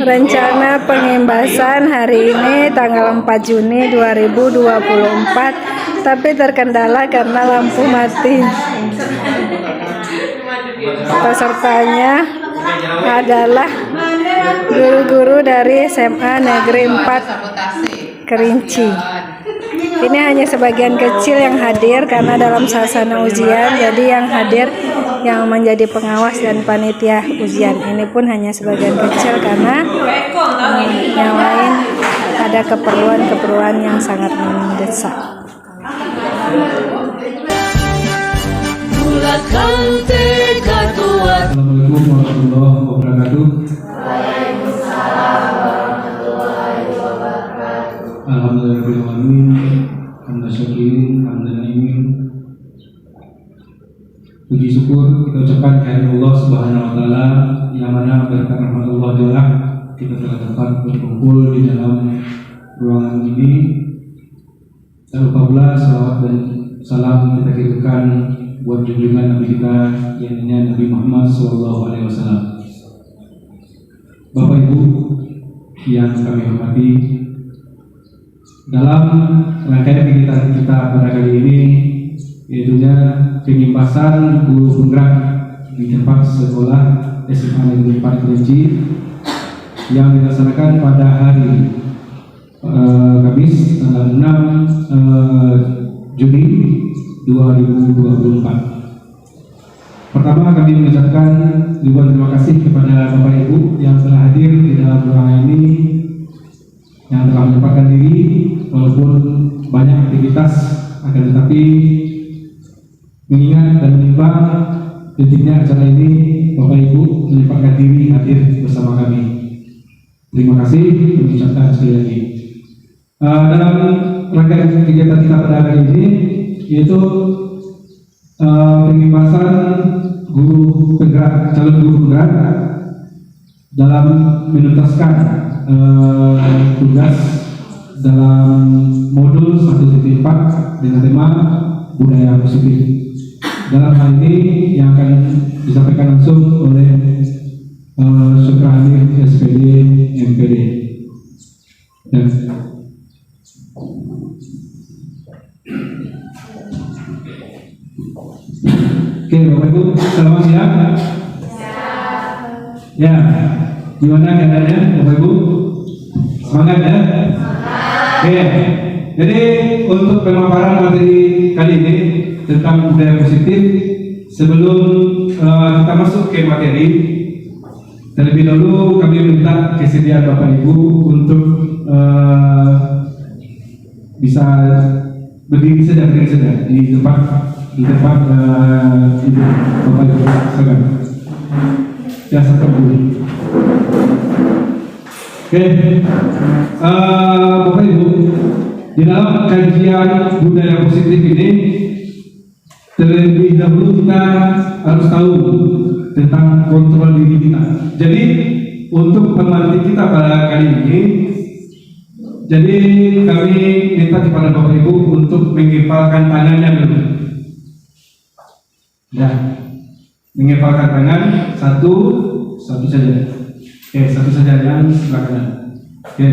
Rencana pengimbasan hari ini tanggal 4 Juni 2024, tapi terkendala karena lampu mati. Pesertanya adalah guru-guru dari SMA Negeri 4 Kerinci. Ini hanya sebagian kecil yang hadir karena dalam suasana ujian, jadi yang hadir yang menjadi pengawas dan panitia ujian ini pun hanya sebagian kecil karena yang lain ada keperluan-keperluan yang sangat mendesak. Assalamualaikum warahmatullahi wabarakatuh. Alhamdulillahirrahmanirrahim. Hamdasyakirin, hamdana'imin. Puji syukur kita ucapkan kepada Allah Subhanahu wa taala yang mana berkat rahmat Allah Ta'ala kita telah dapat berkumpul di dalam ruangan ini. Tak lupa pula salawat dan salam kita kirimkan buat junjungan Nabi kita yang Nabi Muhammad SAW. Bapak Ibu yang kami hormati, dalam rangkaian kegiatan kita pada kali ini, yaitunya pengimbasan guru penggerak di tempat sekolah SMA Negeri 4 Kerinci yang dilaksanakan pada hari Kamis tanggal 6 Juni 2024. Pertama, kami mengucapkan ribuan terima kasih kepada Bapak Ibu yang telah hadir di dalam ruangan ini, yang telah menyempatkan diri walaupun banyak aktivitas, akan tetapi mengingat dan menimbang pentingnya acara ini, Bapak Ibu menyempatkan diri hadir bersama kami. Terima kasih, mengucapkan sekali lagi. Dalam rangkaian kegiatan kita pada hari ini, yaitu pengimbasan guru penggerak, calon guru penggerak dalam menuntaskan tugas dalam modul 1.4 dengan tema budaya positif. Dalam hal ini yang akan disampaikan langsung oleh Syukra Amir SPD MPD. Oke, Bapak Ibu, selamat siang. Ya, gimana keadaannya, Bapak Ibu? Semangat ya? Oke, jadi untuk pemaparan materi kali ini tentang budaya positif, sebelum kita masuk ke materi, terlebih dahulu kami minta kesediaan Bapak Ibu untuk bisa berdiri saja di tempat Ibu Bapak Ibu sekalian. Ya, satu dulu. Oke, Bapak Ibu, di dalam kajian budaya positif ini terlebih dahulu kita harus tahu tentang kontrol diri kita. Jadi untuk pemateri kita pada kali ini, jadi kami minta kepada Bapak Ibu untuk mengepalkan tangannya dulu. Ya, mengepalkan tangan satu saja. Oke, satu saja yang sebelah kanan. Oke,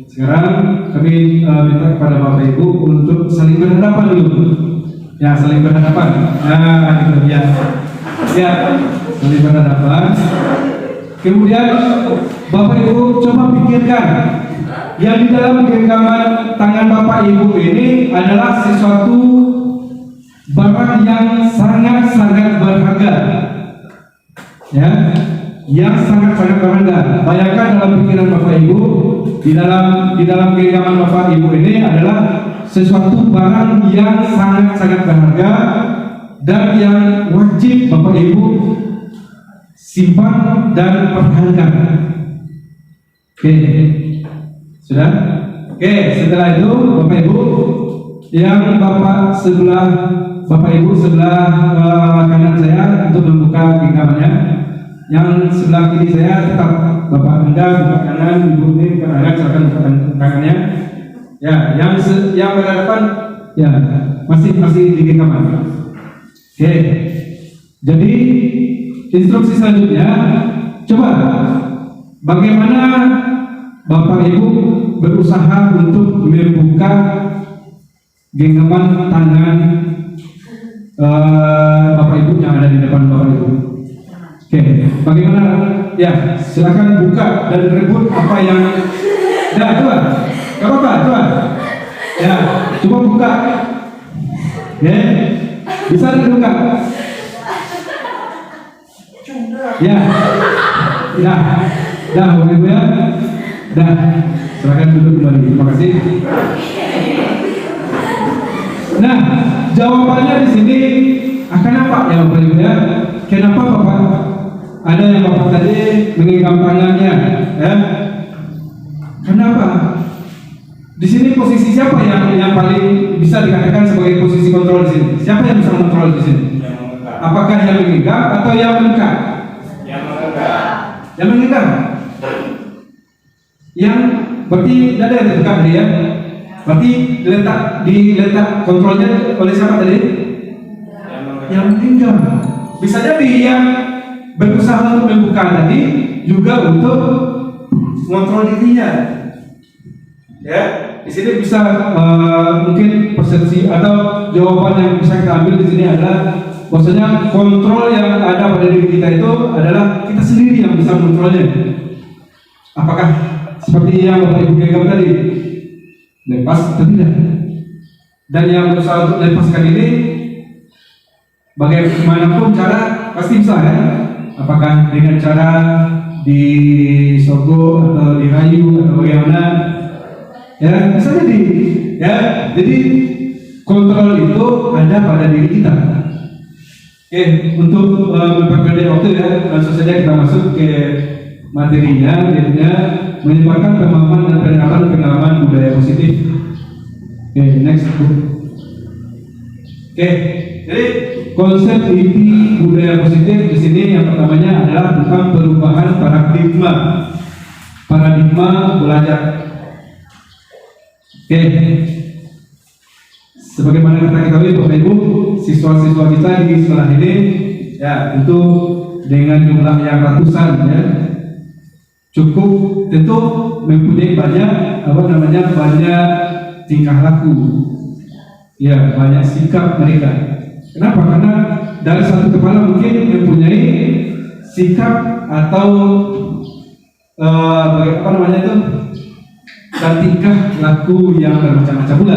sekarang kami minta kepada Bapak Ibu untuk saling berhadapan dulu. Ya, saling berhadapan. Nah, itu ya. Ya, saling berhadapan. Kemudian Bapak Ibu coba pikirkan, yang di dalam genggaman tangan Bapak Ibu ini adalah sesuatu barang yang sangat-sangat berharga. Ya, yang sangat-sangat berharga. Bayangkan dalam pikiran Bapak Ibu, di dalam genggaman Bapak Ibu ini adalah sesuatu barang yang sangat-sangat berharga dan yang wajib Bapak Ibu simpan dan pertahankan. Oke, sudah? Oke, setelah itu Bapak Ibu, yang Bapak Ibu sebelah kanan saya untuk membuka genggamannya. Yang sebelah kiri saya tetap Bapak Anda buka kanan, Ibu ini buka kanan, silakan buka tangannya. Ya, yang berhadapan ya masih di genggaman. Oke. Jadi instruksi selanjutnya, coba bagaimana Bapak Ibu berusaha untuk membuka genggaman tangan Bapak Ibu yang ada di depan Bapak Ibu. Oke, bagaimana? Ya, silakan buka dan rebut apa yang. Ya, coba, gak apa-apa, coba. Ya, coba buka. Ya, bisa dibuka. Ya, ya, dah, Bapak Ibu ya, dah. Silakan duduk kembali. Terima kasih. Nah, jawabannya di sini akan apa ya Bapak Ibu ya? Kenapa Bapak ada yang Bapak tadi menggenggam tangannya, ya? Kenapa? Di sini posisi siapa yang paling bisa dikatakan sebagai posisi kontrol di sini? Siapa yang bisa mengontrol di sini? Apakah yang menggenggam atau yang mengikat? Yang mengenggam. Yang mengenggam. Yang berarti ada yang terdekat tadi ya? Berarti diletak kontrolnya oleh siapa tadi? Yang mengenggam. Bisa jadi yang berusaha untuk membuka tadi juga untuk mengontrol dirinya. Ya, di sini bisa mungkin persepsi atau jawaban yang bisa kita ambil di sini adalah bahwasanya kontrol yang ada pada diri kita itu adalah kita sendiri yang bisa mengontrolnya. Apakah seperti yang Bapak Ibu genggam tadi? Lepas atau tidak? Dan yang berusaha untuk lepaskan ini bagaimanapun cara pasti bisa ya. Apakah dengan cara disogok atau dirayu atau bagaimana? Ya, bisa jadi. Ya, jadi kontrol itu ada pada diri kita. Oke, untuk memperpendek waktu ya, langsung saja kita masuk ke materinya, yaitu menyebarkan pemahaman dan pengalaman budaya positif. Oke, next book. Oke, jadi konsep inti budaya positif di sini yang pertamanya adalah tentang perubahan paradigma belajar. Oke, sebagaimana kita ketahui Bapak Ibu, siswa-siswa kita di sekolah ini ya tentu dengan jumlah yang ratusan ya, cukup tentu mempunyai banyak banyak tingkah laku, ya banyak sikap mereka. Kenapa? Karena dari satu kepala mungkin mempunyai sikap atau dan tingkah laku yang bermacam-macam pula.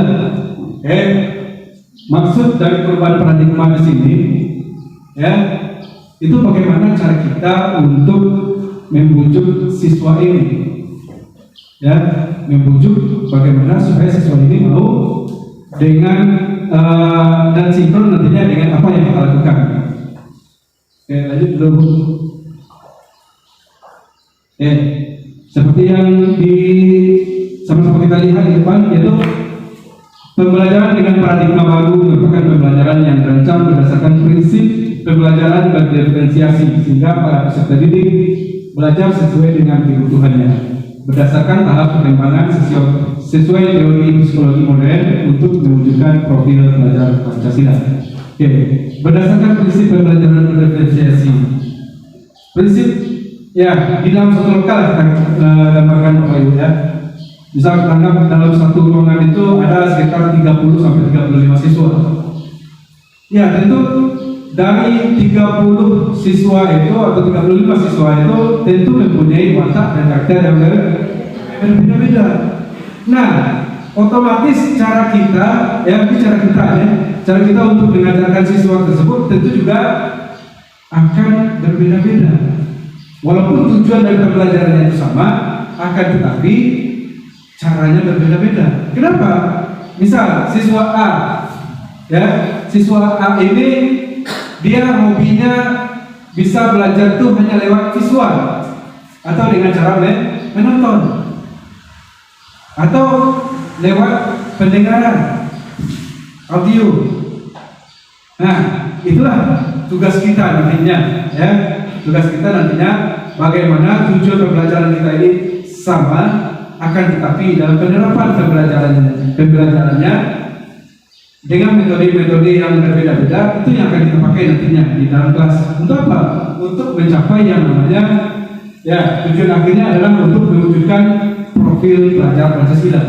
Maksud dari perubahan paradigma di sini, ya, itu bagaimana cara kita untuk membujuk siswa ini, ya, membujuk bagaimana supaya siswa ini mau dengan dan sinkron nantinya dengan apa yang kita lakukan. Oke, lanjut dulu. Seperti yang sama-sama kita lihat di depan, yaitu pembelajaran dengan paradigma baru merupakan pembelajaran yang terancam berdasarkan prinsip pembelajaran berdiferensiasi, sehingga para peserta didik belajar sesuai dengan kebutuhannya berdasarkan tahap perkembangan sesuai teori psikologi modern untuk mewujudkan profil pelajar Pancasila. Oke, berdasarkan prinsip pembelajaran berdiferensiasi, prinsip ya di dalam satu lokal kita gambarkan Bapak Ibu ya. Bisa kita anggap dalam satu ruangan itu ada sekitar 30 sampai 35 siswa. Ya, tentu dari 30 siswa itu atau 35 siswa itu tentu mempunyai watak dan karakter yang berbeda-beda. Nah, otomatis cara kita untuk mengajarkan siswa tersebut tentu juga akan berbeda-beda. Walaupun tujuan dari pembelajarannya itu sama, akan tetapi caranya berbeda-beda. Kenapa? Misal siswa A, ya, siswa A ini dia hobinya bisa belajar tuh hanya lewat visual atau dengan cara menonton atau lewat pendengaran audio. Nah, itulah tugas kita nantinya, ya. Tugas kita nantinya bagaimana tujuan pembelajaran kita ini sama, akan tetapi dalam penerapan pembelajarannya dengan metode-metode yang berbeda-beda, itu yang akan kita pakai nantinya di dalam kelas. Untuk apa? Untuk mencapai yang namanya Ya, tujuan akhirnya adalah untuk mewujudkan profil pelajar Pancasila.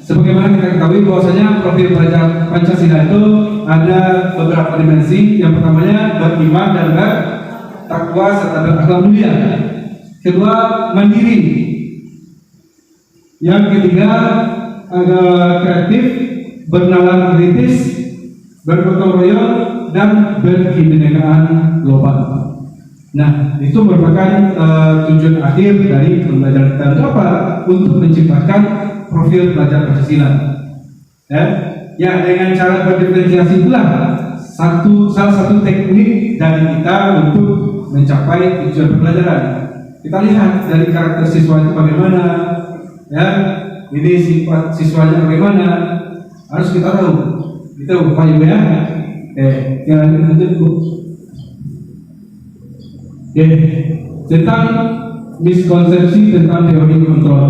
Sebagaimana kita ketahui bahwasanya profil pelajar Pancasila itu ada beberapa dimensi. Yang pertamanya beriman dan bertakwa serta berakhlak mulia. Kedua, mandiri. Yang ketiga, ada kreatif, bernalar kritis, bergotong royong, dan berkebinekaan global. Nah, itu merupakan tujuan akhir dari pembelajaran kita. Untuk apa? Untuk menciptakan profil pelajar Pancasila. Ya, dengan cara berdiferensiasi itulah salah satu teknik dari kita untuk mencapai tujuan pembelajaran. Kita lihat dari karakter siswa itu bagaimana, ya, ini sifat siswanya bagaimana, harus kita tahu. Itu Pak Ibu ya. Yang lanjut Bu. Tentang miskonsepsi tentang teori kontrol.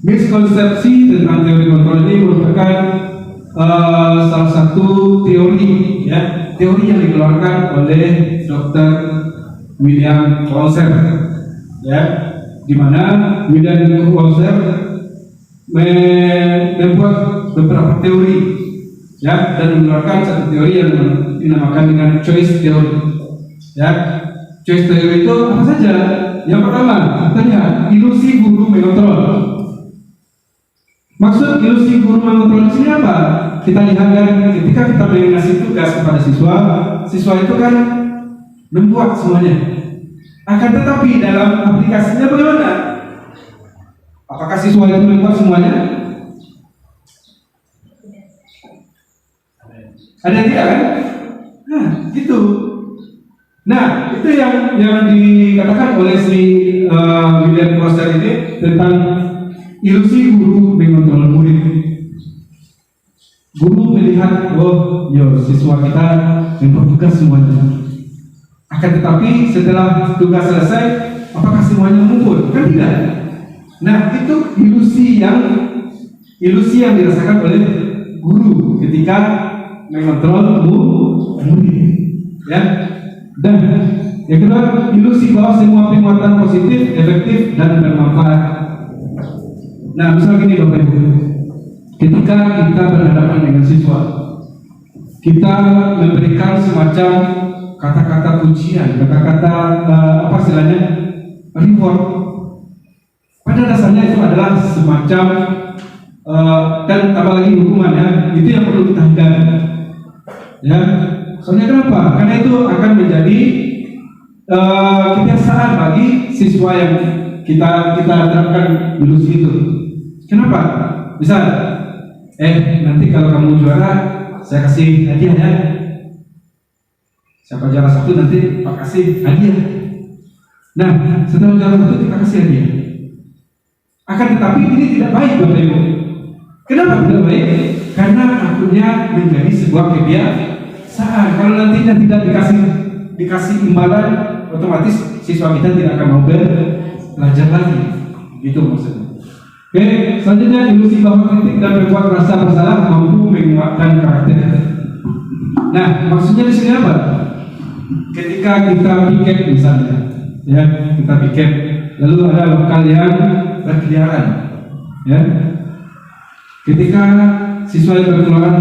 Miskonsepsi tentang teori kontrol ini merupakan salah satu teori, ya, teori yang dikeluarkan oleh Dr. William Clauser, ya, di mana William Clauser membuat beberapa teori, ya, dan mengeluarkan satu teori yang dinamakan dengan choice theory, ya. Choice theory itu apa saja? Yang pertama, kita lihat ilusi guru mengontrol. Maksud ilusi guru mengontrol di sini apa? Kita lihat kan ketika kita mengasih tugas kepada siswa, siswa itu kan membuat semuanya. Akan tetapi dalam aplikasinya bagaimana? Apakah siswa itu membuat semuanya? Ada yang tidak kan? Nah, gitu. Nah, itu yang dikatakan oleh si William Clauser ini tentang ilusi guru mengontrol murid. Guru melihat, oh, siswa kita membuat tugas semuanya. Akan tetapi setelah tugas selesai, apakah semuanya mengumpul? Kan tidak. Nah, itu ilusi yang dirasakan oleh guru ketika mengontrol murid, ya. Dan yang kedua, ilusi bahwa semua penguatan positif, efektif, dan bermanfaat. Nah, misal gini Bapak Ibu, ketika kita berhadapan dengan siswa, kita memberikan semacam kata-kata pujian, kata-kata apa istilahnya, reward. Pada dasarnya itu adalah semacam dan tambah lagi hukuman, ya. Itu yang perlu kita hindari, ya. Soalnya kenapa? Karena itu akan menjadi kebiasaan bagi siswa yang kita terapkan ilusi itu. Kenapa? Misal, nanti kalau kamu juara, saya kasih hadiah, ya. Siapa juara satu nanti Pak kasih hadiah. Nah, setelah juara satu kita kasih hadiah. Akan tetapi ini tidak baik Bapak Ibu. Kenapa tidak baik? Karena akhirnya menjadi sebuah kebiasaan. Kalau nantinya tidak dikasih imbalan, otomatis siswa kita tidak akan mau belajar lagi. Itu maksudnya. Oke, selanjutnya ilusi bahwa kritik dan berbuat rasa bersalah mampu menguatkan karakter. Nah, maksudnya di sini apa? Ketika kita piket misalnya, ya, kita piket, lalu ada lokal yang berkeliaran, ya. Ketika siswa yang berkeliaran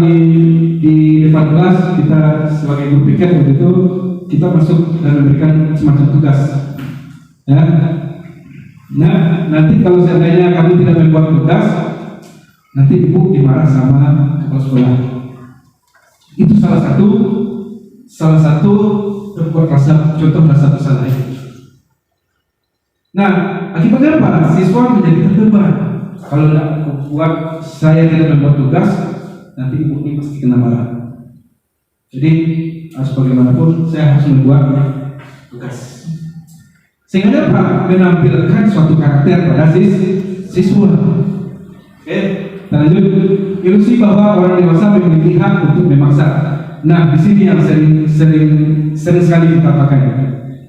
di depan kelas, kita sebagai guru piket begitu, kita masuk dan memberikan semacam tugas, ya. Nah, nanti kalau seandainya kami tidak membuat tugas, nanti ibu dimarah sama kepala sekolah. Itu salah satu contoh rasa bersalah. Nah, akibatnya apa? Siswa menjadi terbeban. Kalau tidak buat, saya tidak membuat tugas, nanti ibu ini pasti kena marah. Jadi harus bagaimanapun saya harus membuat tugas. Sehingga dapat menampilkan suatu karakter pada siswa. Oke, kita lanjut. Ilusi bahwa orang dewasa memiliki hak untuk memaksa. Nah, di sini yang sering sekali kita pakai.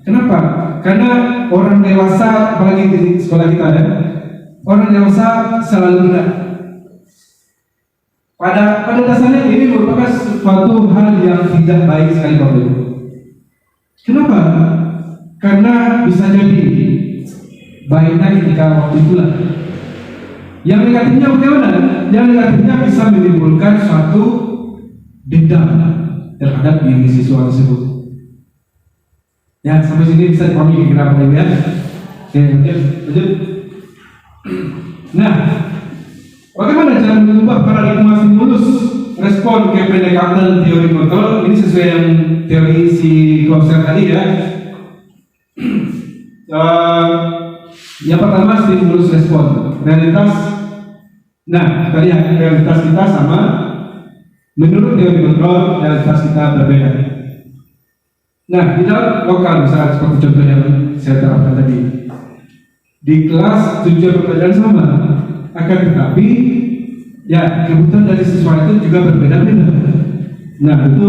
Kenapa? Karena orang dewasa, apalagi di sekolah kita, ya, orang dewasa selalu benar. Pada dasarnya ini merupakan suatu hal yang tidak baik sekali Bapak Ibu. Kenapa? Karena bisa jadi baiknya ketika waktu itulah. Yang negatifnya bagaimana? Yang negatifnya bisa menimbulkan suatu dendam terhadap diri siswa tersebut. Ya, sampai sini bisa dipahami kira-kira Bapak Ibu ya. Oke, lanjut. Nah, bagaimana cara mengubah paradigma stimulus respon ke pendekatan teori kontrol? Ini sesuai yang teori si Klopser tadi ya. Yang pertama stimulus respon realitas. Nah, kita lihat realitas kita sama. Menurut teori kontrol, realitas kita berbeda. Nah, di dalam lokal misalnya seperti contoh yang saya terapkan tadi, di kelas tujuan pembelajaran sama, akan tetapi ya kebutuhan dari siswa itu juga berbeda-beda. Nah, itu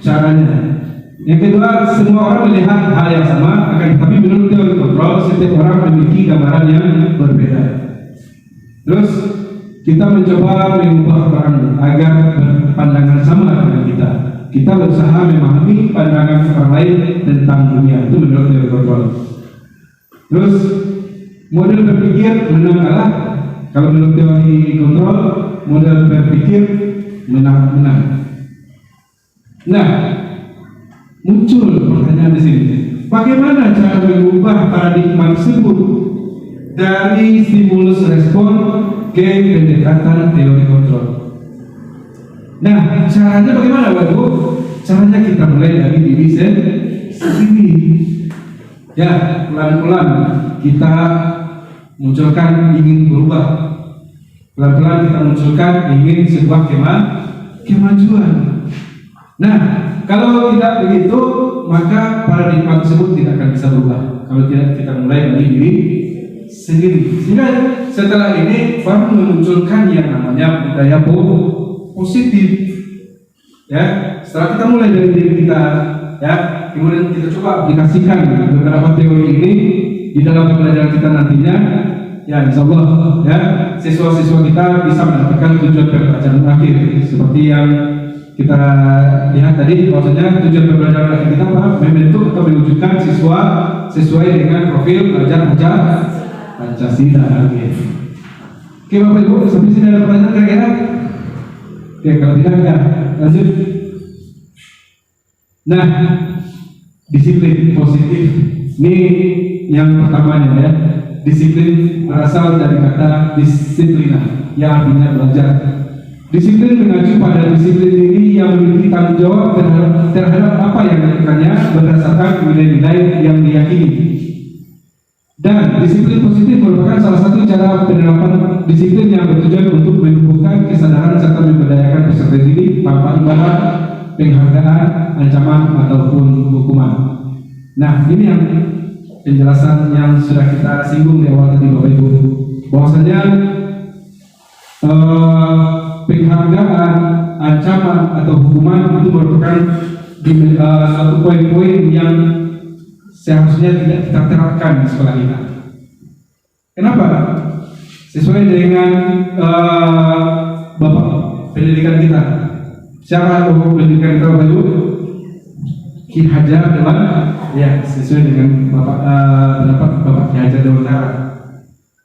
caranya. Yang kedua, semua orang melihat hal yang sama, akan tetapi menurut teori kontrol, setiap orang memiliki gambaran yang berbeda. Terus kita mencoba mengubah orang agar berpandangan sama dengan kita. Kita berusaha memahami pandangan orang lain tentang dunia, itu menurut teori kontrol. Terus model berpikir menang kalah. Kalau menurut teori kontrol, model berpikir menang-menang. Nah, muncul pertanyaan di sini. Bagaimana cara mengubah paradigma tersebut dari stimulus respon ke pendekatan teori kontrol? Nah, caranya bagaimana, Bapak Ibu? Caranya kita mulai dari diri sendiri. Ya, pelan-pelan kita munculkan ingin berubah. Pelan-pelan kita munculkan ingin sebuah kemajuan. Nah, kalau tidak begitu, maka paradigma tersebut tidak akan bisa berubah. Kalau tidak kita mulai dari diri sendiri. Sehingga setelah ini baru memunculkan yang namanya budaya positif. Ya, setelah kita mulai dari diri kita, ya, kemudian kita coba aplikasikan beberapa teori ini di dalam pembelajaran kita nantinya. Ya, insya Allah ya, siswa-siswa kita bisa mendapatkan tujuan pembelajaran akhir seperti yang kita lihat tadi. Maksudnya tujuan pembelajaran akhir kita apa? Membentuk atau mewujudkan siswa sesuai dengan profil pelajar Pancasila. Oke, Bapak Ibu, sampai sini ada pertanyaan kira-kira? Oke, kalau tidak ya lanjut. Nah, disiplin positif ini yang pertamanya ya. Disiplin berasal dari kata disiplina yang artinya belajar. Disiplin mengacu pada disiplin diri yang memiliki tanggung jawab terhadap apa yang dilakukannya berdasarkan nilai-nilai yang diyakini. Dan disiplin positif merupakan salah satu cara penerapan disiplin yang bertujuan untuk menumbuhkan kesadaran serta memberdayakan peserta didik tanpa imbalan, penghargaan, ancaman ataupun hukuman. Nah, ini yang penjelasan yang sudah kita singgung di awal tadi, Bapak Ibu, bahwasanya penghargaan, ancaman atau hukuman itu merupakan satu poin-poin yang seharusnya tidak kita terapkan di sekolah kita. Kenapa? Sesuai dengan Bapak pendidikan kita. Siapa Bapak pendidikan kita, Bapak Ibu? Ki Hajar Dewan, ya, sesuai dengan Bapak pendapat Bapak Ki Hajar Dewan Tara.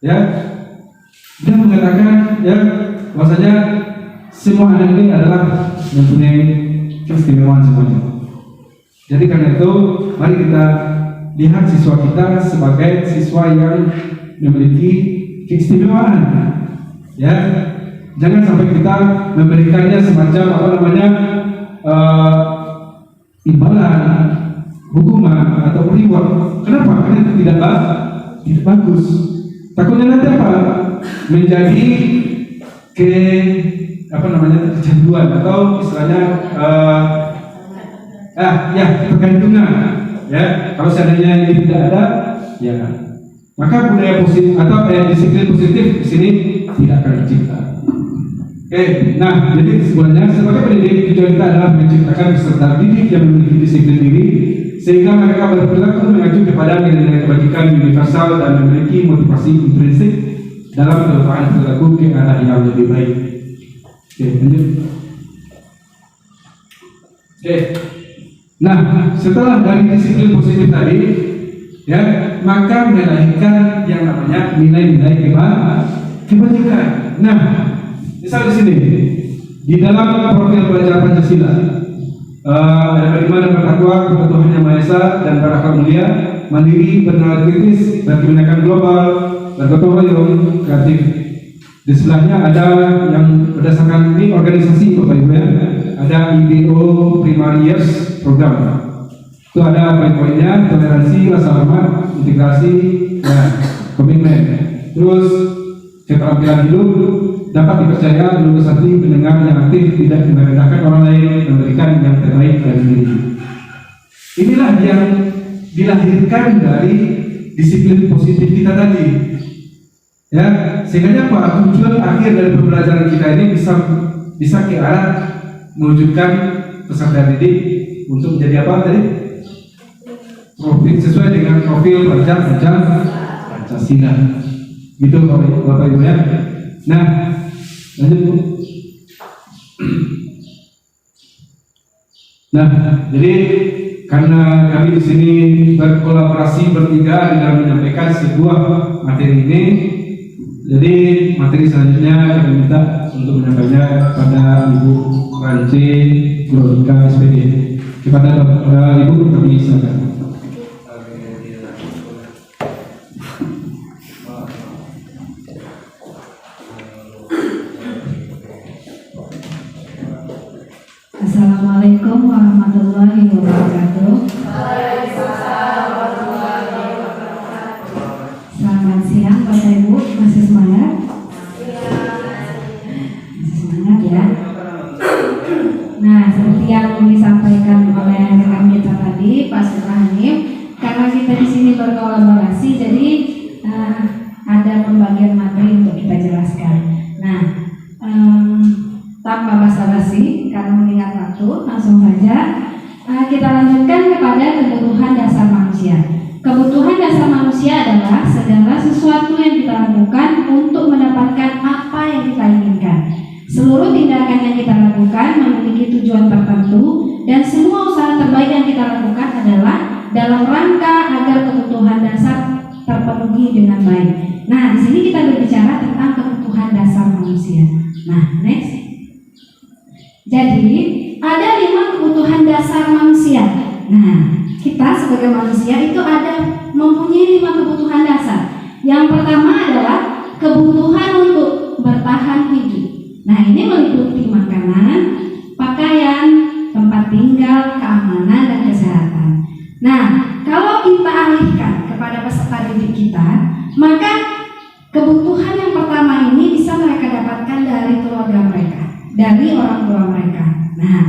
Ya, dia mengatakan ya bahwasanya semua anak ini adalah mempunyai keistimewaan semuanya. Jadi karena itu mari kita lihat siswa kita sebagai siswa yang memiliki keistimewaan. Ya, jangan sampai kita memberikannya semacam apa namanya imbalan, hukuman atau reward. Kenapa? Karena itu tidak bagus. Takutnya nanti apa? Menjadi kecanduan atau istilahnya ketergantungan. Ya, kalau seandainya ini tidak ada, ya maka budaya positif atau disiplin positif di sini tidak akan tercipta. Oke, nah jadi sebenarnya sebagai pendidik tujuan kita adalah menciptakan peserta didik yang memiliki disiplin diri sehingga mereka berperilaku mengacu kepada nilai-nilai kebajikan universal dan memiliki motivasi intrinsik dalam perubahan perilaku ke arah yang lebih baik. Oke, lanjut. Oke. Nah, setelah dari disiplin positif tadi, ya, maka melahirkan yang namanya nilai-nilai kebajikan. Nah, misal di sini di dalam profil pelajar Pancasila ada beriman dan bertakwa kepada Tuhan Yang Maha Esa dan berakhlak mulia, mandiri, bernalar kritis, berkebinekaan global, bergotong royong, kreatif. Di sebelahnya ada yang berdasarkan ini organisasi Bapak Ibu ya, ada IPO Primary Years Program. Itu ada poin-poinnya: toleransi, rasa hormat, integrasi, dan komitmen. Terus keterampilan hidup, dapat dipercaya, lulus hati, pendengar yang aktif, tidak merendahkan orang lain, memberikan yang terbaik dari diri. Inilah yang dilahirkan dari disiplin positif kita tadi. Ya, sehingga apa? Tujuan akhir dari pembelajaran kita ini bisa ke arah mewujudkan peserta didik untuk menjadi apa tadi? Profil sesuai dengan profil pelajar Pancasila. Gitu Bapak Ibu ya. Nah, lanjut Bu. Nah, jadi karena kami di sini berkolaborasi bertiga dalam menyampaikan sebuah materi ini, jadi materi selanjutnya kami minta untuk menyampaikannya pada Ibu Rance Glorika SPD. Kepada Ibu kami silakan. Assalamualaikum warahmatullahi wabarakatuh. Selamat siang Bapak Ibu, masih semangat? Masih semangat ya. Nah, seperti yang disampaikan oleh rekan kita tadi, Pak Suprahanif, karena kita di sini berkolaborasi, jadi ada pembagian materi untuk kita jelaskan. Nah, tanpa basa-basi, karena mengingat waktu, langsung saja kita lanjutkan kepada kebutuhan dasar manusia. Kebutuhan dasar manusia adalah segala sesuatu yang kita lakukan untuk mendapatkan apa yang kita inginkan. Seluruh tindakan yang kita lakukan memiliki tujuan tertentu, dan semua usaha terbaik yang kita lakukan adalah dalam rangka agar kebutuhan dasar terpenuhi dengan baik. Nah, di sini kita berbicara tentang kebutuhan dasar manusia. Nah, next. Jadi, ada 5 kebutuhan dasar manusia. Nah, kita sebagai manusia itu mempunyai 5 kebutuhan dasar. Yang pertama adalah kebutuhan untuk bertahan hidup. Nah, ini meliputi makanan, pakaian, tempat tinggal, keamanan, dan kesehatan. Nah, kalau kita alihkan kepada peserta didik kita, maka kebutuhan yang pertama ini bisa mereka dapatkan dari keluarga mereka, dari orang tua mereka. Nah,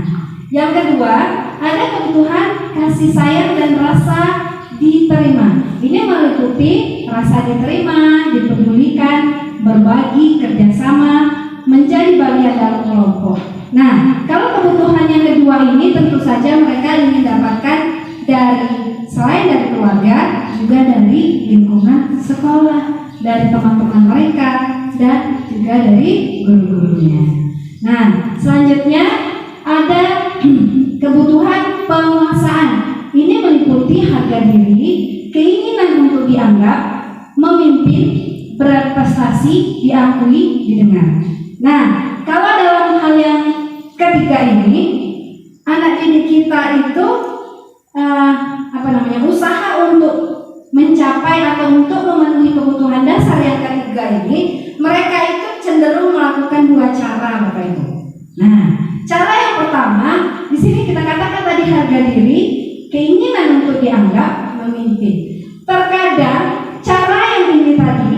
yang kedua, ada kebutuhan kasih sayang dan rasa diterima. Ini meliputi rasa diterima, dipedulikan, berbagi, kerjasama, menjadi bagian dalam kelompok. Nah, kalau kebutuhan yang kedua ini tentu saja mereka ingin dapatkan selain dari keluarga, juga dari lingkungan sekolah, dari teman-teman mereka, dan juga dari guru-gurunya. Nah, selanjutnya ada kebutuhan penguasaan. Ini meliputi harga diri, keinginan untuk dianggap, memimpin, berprestasi, diakui, didengar. Nah, kalau dalam hal yang ketiga ini, anak didik kita itu usaha untuk mencapai atau untuk memenuhi kebutuhan dasar yang ketiga ini, mereka itu cenderung melakukan 2 cara, Bapak Ibu. Nah, cara yang pertama, di sini kita katakan tadi harga diri, keinginan untuk dianggap, memimpin. Terkadang cara yang ini tadi,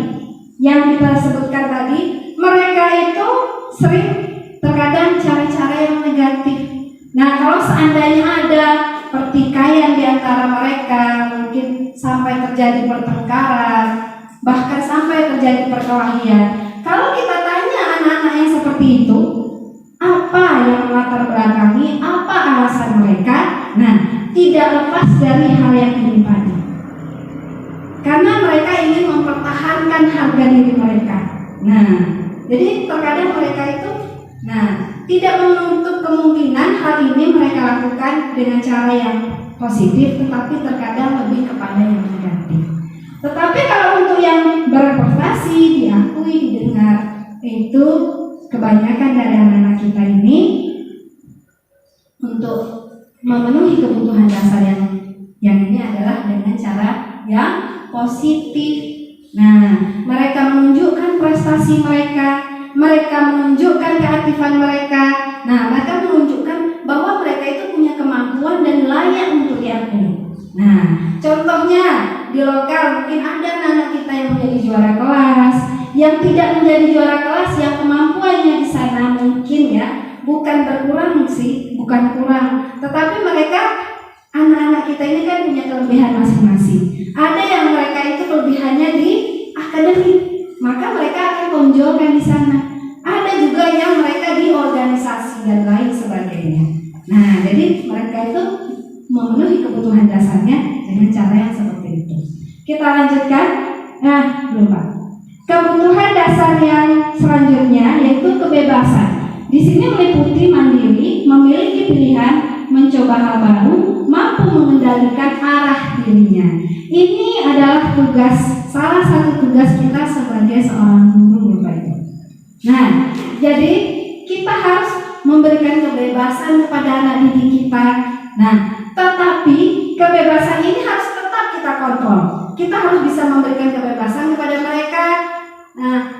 yang kita sebutkan tadi, mereka itu sering terkadang cara-cara yang negatif. Nah, kalau seandainya ada pertikaian di antara mereka, mungkin sampai terjadi pertengkaran, bahkan sampai terjadi perkelahian. Kalau kita tanya anak-anak yang seperti itu, apa yang melatar belakangi, apa alasan mereka? Nah, tidak lepas dari hal yang ini tadi. Karena mereka ingin mempertahankan harga diri mereka. Nah, jadi terkadang mereka itu tidak menutup kemungkinan hal ini mereka lakukan dengan cara yang positif, tetapi terkadang lebih kepada yang negatif. Tetapi kalau untuk yang berprestasi, diakui, didengar, itu kebanyakan dari anak-anak kita ini untuk memenuhi kebutuhan dasar yang ini adalah dengan cara yang positif. Nah, mereka menunjukkan prestasi mereka, mereka menunjukkan keaktifan mereka. Nah, mereka menunjukkan bahwa mereka itu punya kemampuan dan layak untuk diakui. Nah, contohnya di lokal mungkin ada anak kita yang menjadi juara kelas, yang tidak menjadi juara kelas, yang kemampuannya di sana mungkin ya bukan berkurang sih, bukan kurang, tetapi mereka anak-anak kita ini kan punya kelebihan masing-masing. Ada yang mereka itu kelebihannya di akademik, maka mereka akan tonjolkan di sana. Ada juga yang mereka di organisasi dan lain sebagainya. Nah, jadi mereka itu memenuhi kebutuhan dasarnya dengan cara yang seperti itu. Kita lanjutkan. Nah, belum Pak. Kebutuhan dasar yang selanjutnya yaitu kebebasan. Di sini meliputi mandiri, memiliki pilihan, mencoba hal baru, mampu mengendalikan arah dirinya. Ini adalah salah satu tugas kita sebagai seorang guru, Bapak Ibu. Nah, jadi kita harus memberikan kebebasan kepada anak didik kita. Nah, tetapi kebebasan ini harus tetap kita kontrol. Kita harus bisa memberikan kebebasan kepada mereka,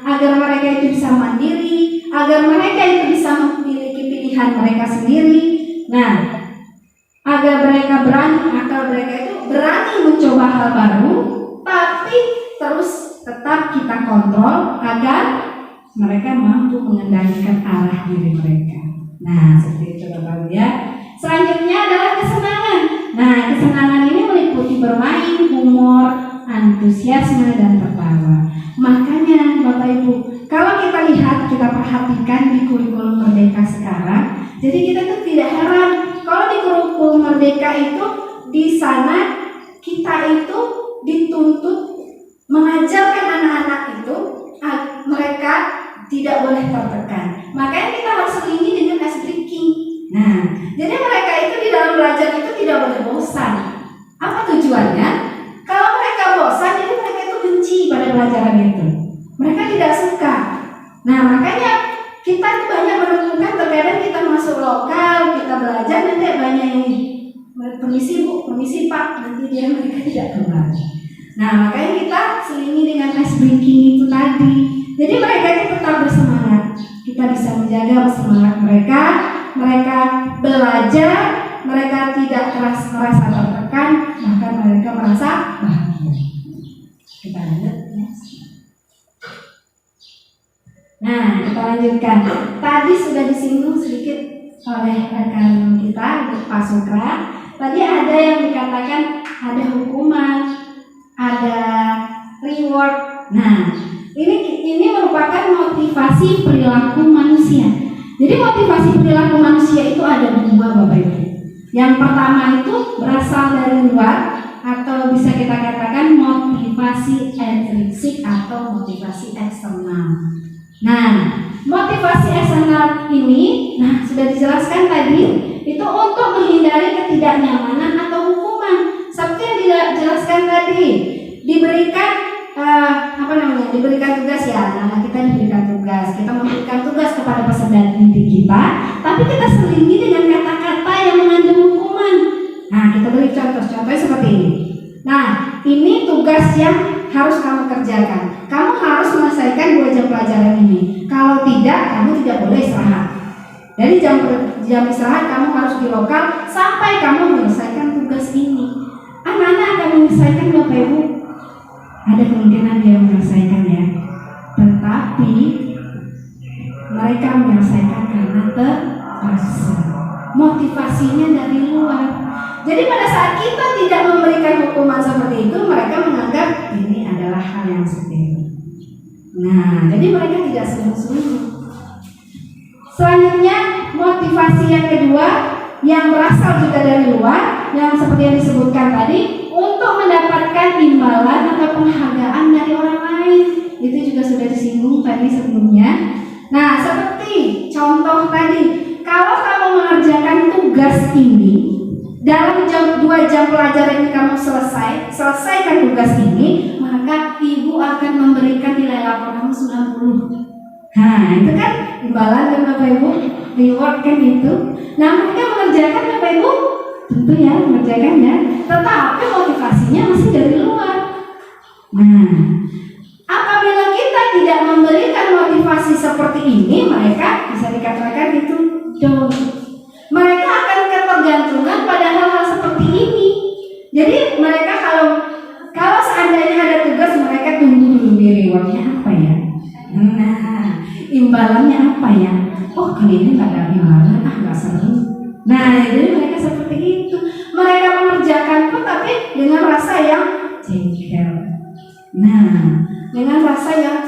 agar mereka itu bisa mandiri, agar mereka itu bisa memiliki pilihan mereka sendiri. Nah, agar mereka itu berani mencoba hal baru, tapi terus tetap kita kontrol agar mereka mampu mengendalikan arah diri mereka. Nah, seperti itu Bapak Ibu ya. Selanjutnya adalah kesenangan. Nah, kesenangan ini meliputi bermain, humor, antusiasme, dan tertawa. Makanya Bapak Ibu, kalau kita lihat, kita perhatikan di kurikulum Merdeka sekarang, jadi kita tuh tidak heran kalau di kurikulum Merdeka itu di sana kita itu dituntut mengajarkan anak-anak itu mereka tidak boleh tertekan. Makanya kita harus selingi dengan ice breaking. Nah, jadi mereka itu di dalam belajar itu tidak boleh bosan. Apa tujuannya? Kalau mereka bosan, jadi mereka itu benci pada pelajaran itu. Mereka tidak suka. Nah, makanya kita itu banyak menemukan terkadang kita masuk lokal, kita belajar nanti banyak yang permisi Bu, permisi Pak, nanti mereka tidak keluar. Nah, makanya kita selingi dengan ice breaking itu tadi. Jadi mereka itu tetap bersemangat. Kita bisa menjaga semangat mereka. Mereka belajar, mereka tidak merasa tertekan, bahkan mereka merasa bahagia. Kita lanjut ya. Nah, kita lanjutkan. Tadi sudah disinggung sedikit oleh rekan kita, Pak Sukra. Tadi ada yang dikatakan ada hukuman, ada reward. Nah, ini merupakan motivasi perilaku manusia. Jadi motivasi perilaku manusia itu ada dua Bapak Ibu. Yang pertama itu berasal dari luar atau bisa kita katakan motivasi intrinsik atau motivasi eksternal. Nah, motivasi eksternal ini, sudah dijelaskan tadi, itu untuk menghindari ketidaknyamanan atau hukuman. Seperti yang dijelaskan tadi, diberikan diberikan tugas ya, anak kita diberikan tugas, kita memberikan tugas kepada peserta didik kita, tapi kita selingi dengan kata-kata yang mengandung hukuman. Nah, kita beri contohnya seperti ini. Nah, ini tugas yang harus kamu kerjakan. Kamu harus menyelesaikan 2 jam pelajaran ini. Kalau tidak, kamu tidak boleh istirahat. Dari jam istirahat kamu harus di lokal sampai kamu menyelesaikan tugas ini. Anak-anak akan menyelesaikan Bapak Ibu. Ada kemungkinan dia menyelesaikan ya, tetapi mereka menyelesaikan karena terpaksa. Motivasinya dari luar. Jadi pada saat kita tidak memberikan hukuman seperti itu, mereka menganggap ini adalah hal yang sepele. Nah, jadi mereka tidak sungguh-sungguh. Selanjutnya motivasi yang kedua yang berasal juga dari luar, yang seperti yang disebutkan tadi, untuk mendapatkan imbalan atau penghargaan dari orang lain. Itu juga sudah disinggung tadi sebelumnya. Nah, seperti contoh tadi, kalau kamu mengerjakan tugas ini, Dalam 2 jam pelajaran yang kamu selesaikan tugas ini, maka ibu akan memberikan nilai rapor kamu 90. Nah, itu kan imbalan kan Bapak Ibu, reward kan itu. Nah, mereka mengerjakan Bapak Ibu, tentu ya mengerjakannya, tetapi motivasinya masih dari luar. Nah, apabila kita tidak memberikan motivasi seperti ini, mereka bisa dikatakan itu down. Mereka akan ketergantungan pada hal-hal seperti ini. Jadi mereka kalau seandainya ada tugas, mereka tunggu dulu rewardnya apa ya. Nah, imbalannya apa ya? Oh, kali ini nggak ada imbalan, nggak seru. Nah, jadi mereka seperti itu. Mereka mengerjakan pun tapi dengan rasa yang jengkel. Nah, dengan rasa yang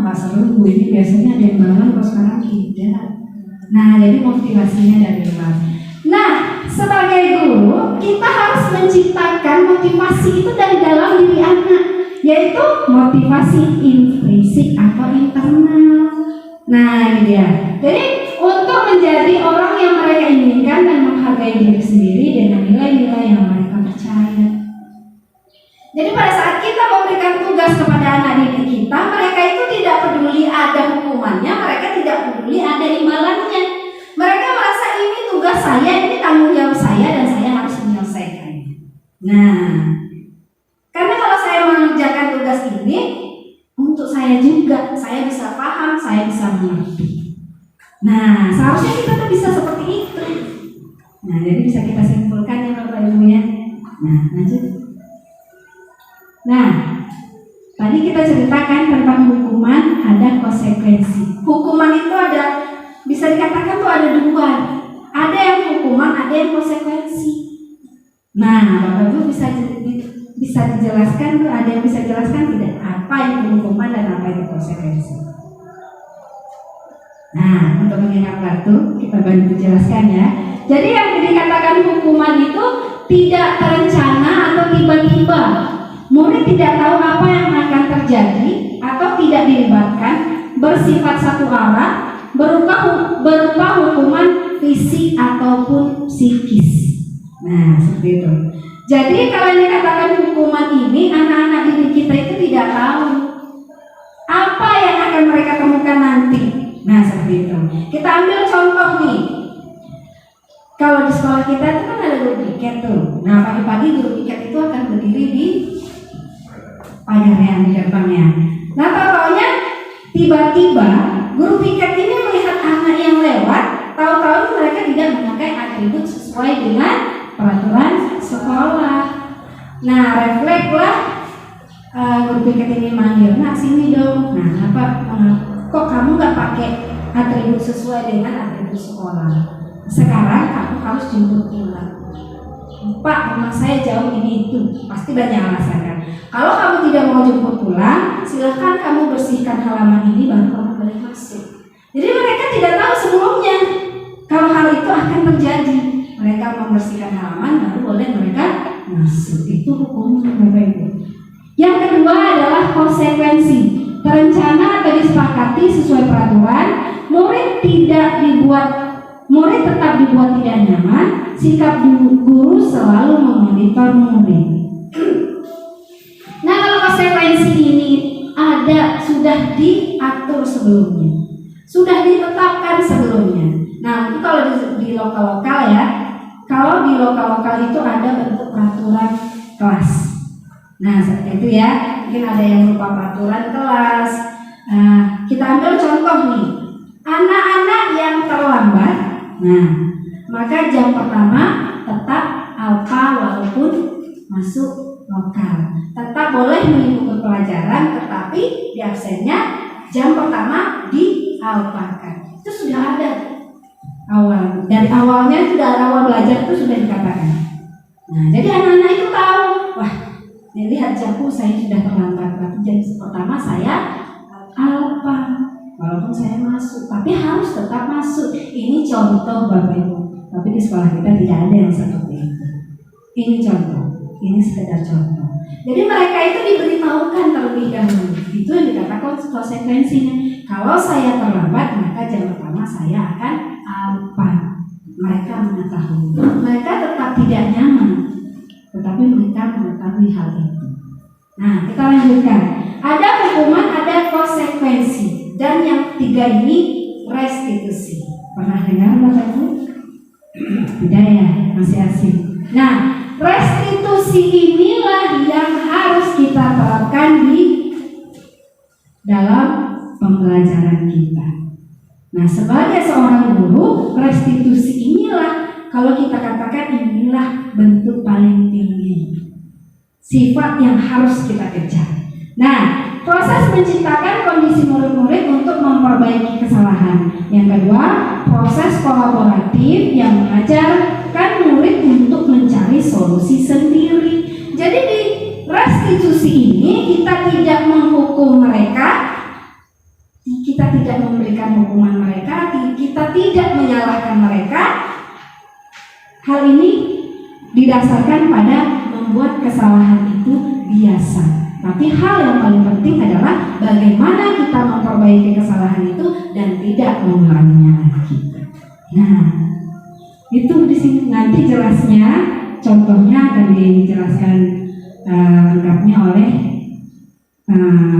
nggak seru, ini biasanya ada imbalan, kok sekarang tidak. Nah, jadi motivasinya dari luar. Nah, sebagai guru kita harus menciptakan motivasi itu dari dalam diri anak, yaitu motivasi intrinsik atau internal. Nah, ini dia. Jadi untuk menjadi orang yang mereka inginkan dan menghargai diri sendiri dengan nilai-nilai yang mereka percaya. Jadi pada saat kita memberikan tugas kepada anak didik kita, mereka itu tidak peduli ada hukumannya, mereka tidak peduli ada imbalannya. Mereka merasa ini tugas saya, ini tanggung jawab saya, dan saya harus menyelesaikannya. Nah, karena kalau saya mengerjakan tugas ini untuk saya juga, saya bisa paham, saya bisa mengerti. Nah, seharusnya kita tuh bisa seperti itu. Nah, jadi bisa kita simpulkan ya Bapak Ibu ya. Nah, lanjut. Nah, tadi kita ceritakan tentang hukuman, ada konsekuensi. Hukuman itu ada, bisa dikatakan tuh ada 2. Ada yang hukuman, ada yang konsekuensi. Nah, Bapak Ibu bisa dijelaskan tuh, ada yang bisa jelaskan tidak apa itu hukuman dan apa itu konsekuensi? Nah, untuk mengingat waktu kita bantu jelaskan ya. Jadi yang dikatakan hukuman itu tidak terencana atau tiba-tiba. Murid tidak tahu apa yang akan terjadi atau tidak dilibatkan, bersifat satu arah, berupa hukuman fisik ataupun psikis. Nah, seperti itu. Jadi kalau yang dikatakan hukuman ini, anak-anak didik kita itu tidak tahu apa yang akan mereka temukan nanti. Nah, seperti itu. Kita ambil contoh nih. Kalau di sekolah kita itu kan ada guru piket tuh. Nah, pagi-pagi guru piket itu akan berdiri di pagarnya di depannya. Nah, tahu-taunya tiba-tiba guru piket ini melihat anak yang lewat, tahu-tahu mereka tidak memakai atribut sesuai dengan peraturan sekolah. Nah, reflekslah guru piket ini manggil, "Nak, sini dong." Nah, apa? Kok kamu nggak pakai atribut sesuai dengan atribut sekolah? Sekarang kamu harus jemput pulang. "Pak, rumah saya jauh ini itu." Pasti banyak alasan kan. Kalau kamu tidak mau jemput pulang, silahkan kamu bersihkan halaman ini baru kamu boleh masuk. Jadi mereka tidak tahu sebelumnya kalau hal itu akan terjadi. Mereka membersihkan halaman baru boleh mereka masuk. Itu hukumnya Bapak Ibu. Yang kedua adalah konsekuensi. Terencana atau disepakati sesuai peraturan, murid tetap dibuat tidak nyaman. Sikap guru selalu memonitor murid. Nah, kalau konsekuensi ini sudah diatur sebelumnya, sudah ditetapkan sebelumnya. Nah, itu kalau di lokal-lokal ya. Kalau di lokal-lokal itu ada bentuk peraturan kelas. Nah, seperti itu ya. Mungkin ada yang berupa peraturan kelas. Nah, kita ambil contoh nih. Anak-anak yang terlambat. Nah, maka jam pertama tetap alfa walaupun masuk lokal. Tetap boleh mengikuti pelajaran, tetapi di absennya jam pertama dialfakan. Itu sudah ada awal. Dari awalnya sudah awal belajar itu sudah dikatakan. Nah, jadi anak-anak itu tahu, wah, lihat jamku saya sudah terlambat. Berarti jam pertama saya alfa, walaupun saya masuk, tapi harus tetap masuk. Ini contoh Bapak Ibu. Tapi di sekolah kita tidak ada yang seperti itu. Ini contoh, ini sekedar contoh. Jadi mereka itu diberitahukan terlebih dahulu. Itu yang dikatakan konsekuensinya. Kalau saya terlambat, maka jam pertama saya akan alfa. Mereka mengetahui. Mereka tetap tidak tetapi mereka mengetahui hal itu. Nah, kita lanjutkan. Ada hukuman, ada konsekuensi, dan yang ketiga ini restitusi. Pernah dengar Bapak Ibu? Tidak ya, masih asing. Nah, restitusi inilah yang harus kita terapkan di dalam pembelajaran kita. Nah, sebagai seorang guru, restitusi inilah, kalau kita katakan inilah bentuk paling tinggi, sifat yang harus kita kejar. Nah, proses menciptakan kondisi murid-murid untuk memperbaiki kesalahan. Yang kedua, proses kolaboratif yang mengajarkan murid untuk mencari solusi sendiri. Jadi di restitusi ini kita tidak menghukum mereka, kita tidak memberikan hukuman mereka, kita tidak menyalahkan mereka. Hal ini didasarkan pada membuat kesalahan itu biasa. Tapi hal yang paling penting adalah bagaimana kita memperbaiki kesalahan itu dan tidak mengulanginya lagi. Nah, itu di sini nanti jelasnya, contohnya akan dijelaskan lengkapnya oleh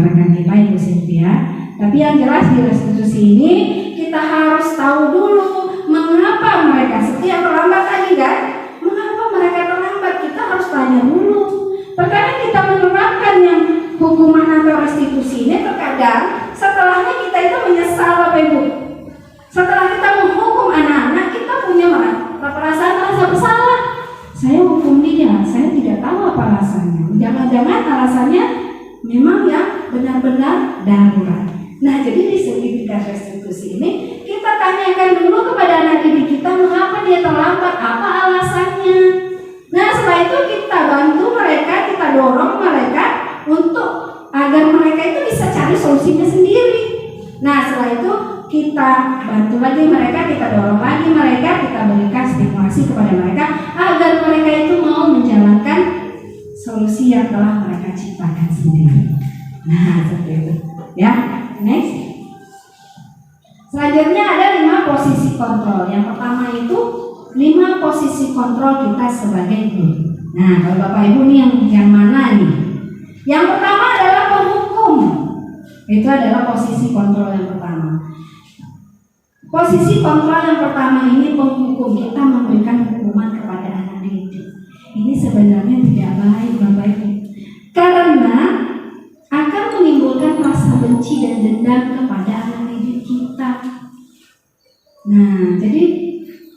rekan kita Ibu Cynthia. Tapi yang jelas di restitusi ini kita harus tahu dulu mengapa mereka setiap terlambat tadi kan? Mengapa mereka terlambat? Kita harus tanya dulu. Terkadang kita menerapkan yang hukuman atau restitusi ini, terkadang setelahnya kita itu menyesal Bapak Ibu. Setelah kita menghukum anak-anak, kita punya perasaan rasa bersalah. Saya hukum dia, saya tidak tahu apa rasanya. Jangan-jangan alasannya memang yang benar-benar darurat. Nah, jadi di sertifikat restitusi ini kita tanyakan dulu kepada anak didik kita mengapa dia terlambat, apa alasannya. Nah, setelah itu kita bantu mereka, kita dorong mereka untuk agar mereka itu bisa cari solusinya sendiri. Nah, setelah itu kita bantu lagi mereka, kita dorong lagi mereka, kita berikan stimulasi kepada mereka agar mereka itu mau menjalankan solusi yang telah mereka ciptakan sendiri. Nah, seperti itu. Ya, next. Selanjutnya ada 5 posisi kontrol. Yang pertama itu 5 posisi kontrol kita sebagai guru. Nah, kalau Bapak Ibu nih yang mana nih? Yang pertama adalah penghukum. Itu adalah posisi kontrol yang pertama. Posisi kontrol yang pertama ini penghukum. Kita memberikan hukuman kepada anak didik. Ini sebenarnya tidak baik Bapak Ibu. Karena akan menimbulkan rasa benci dan dendam kepada anak didik kita. Nah, jadi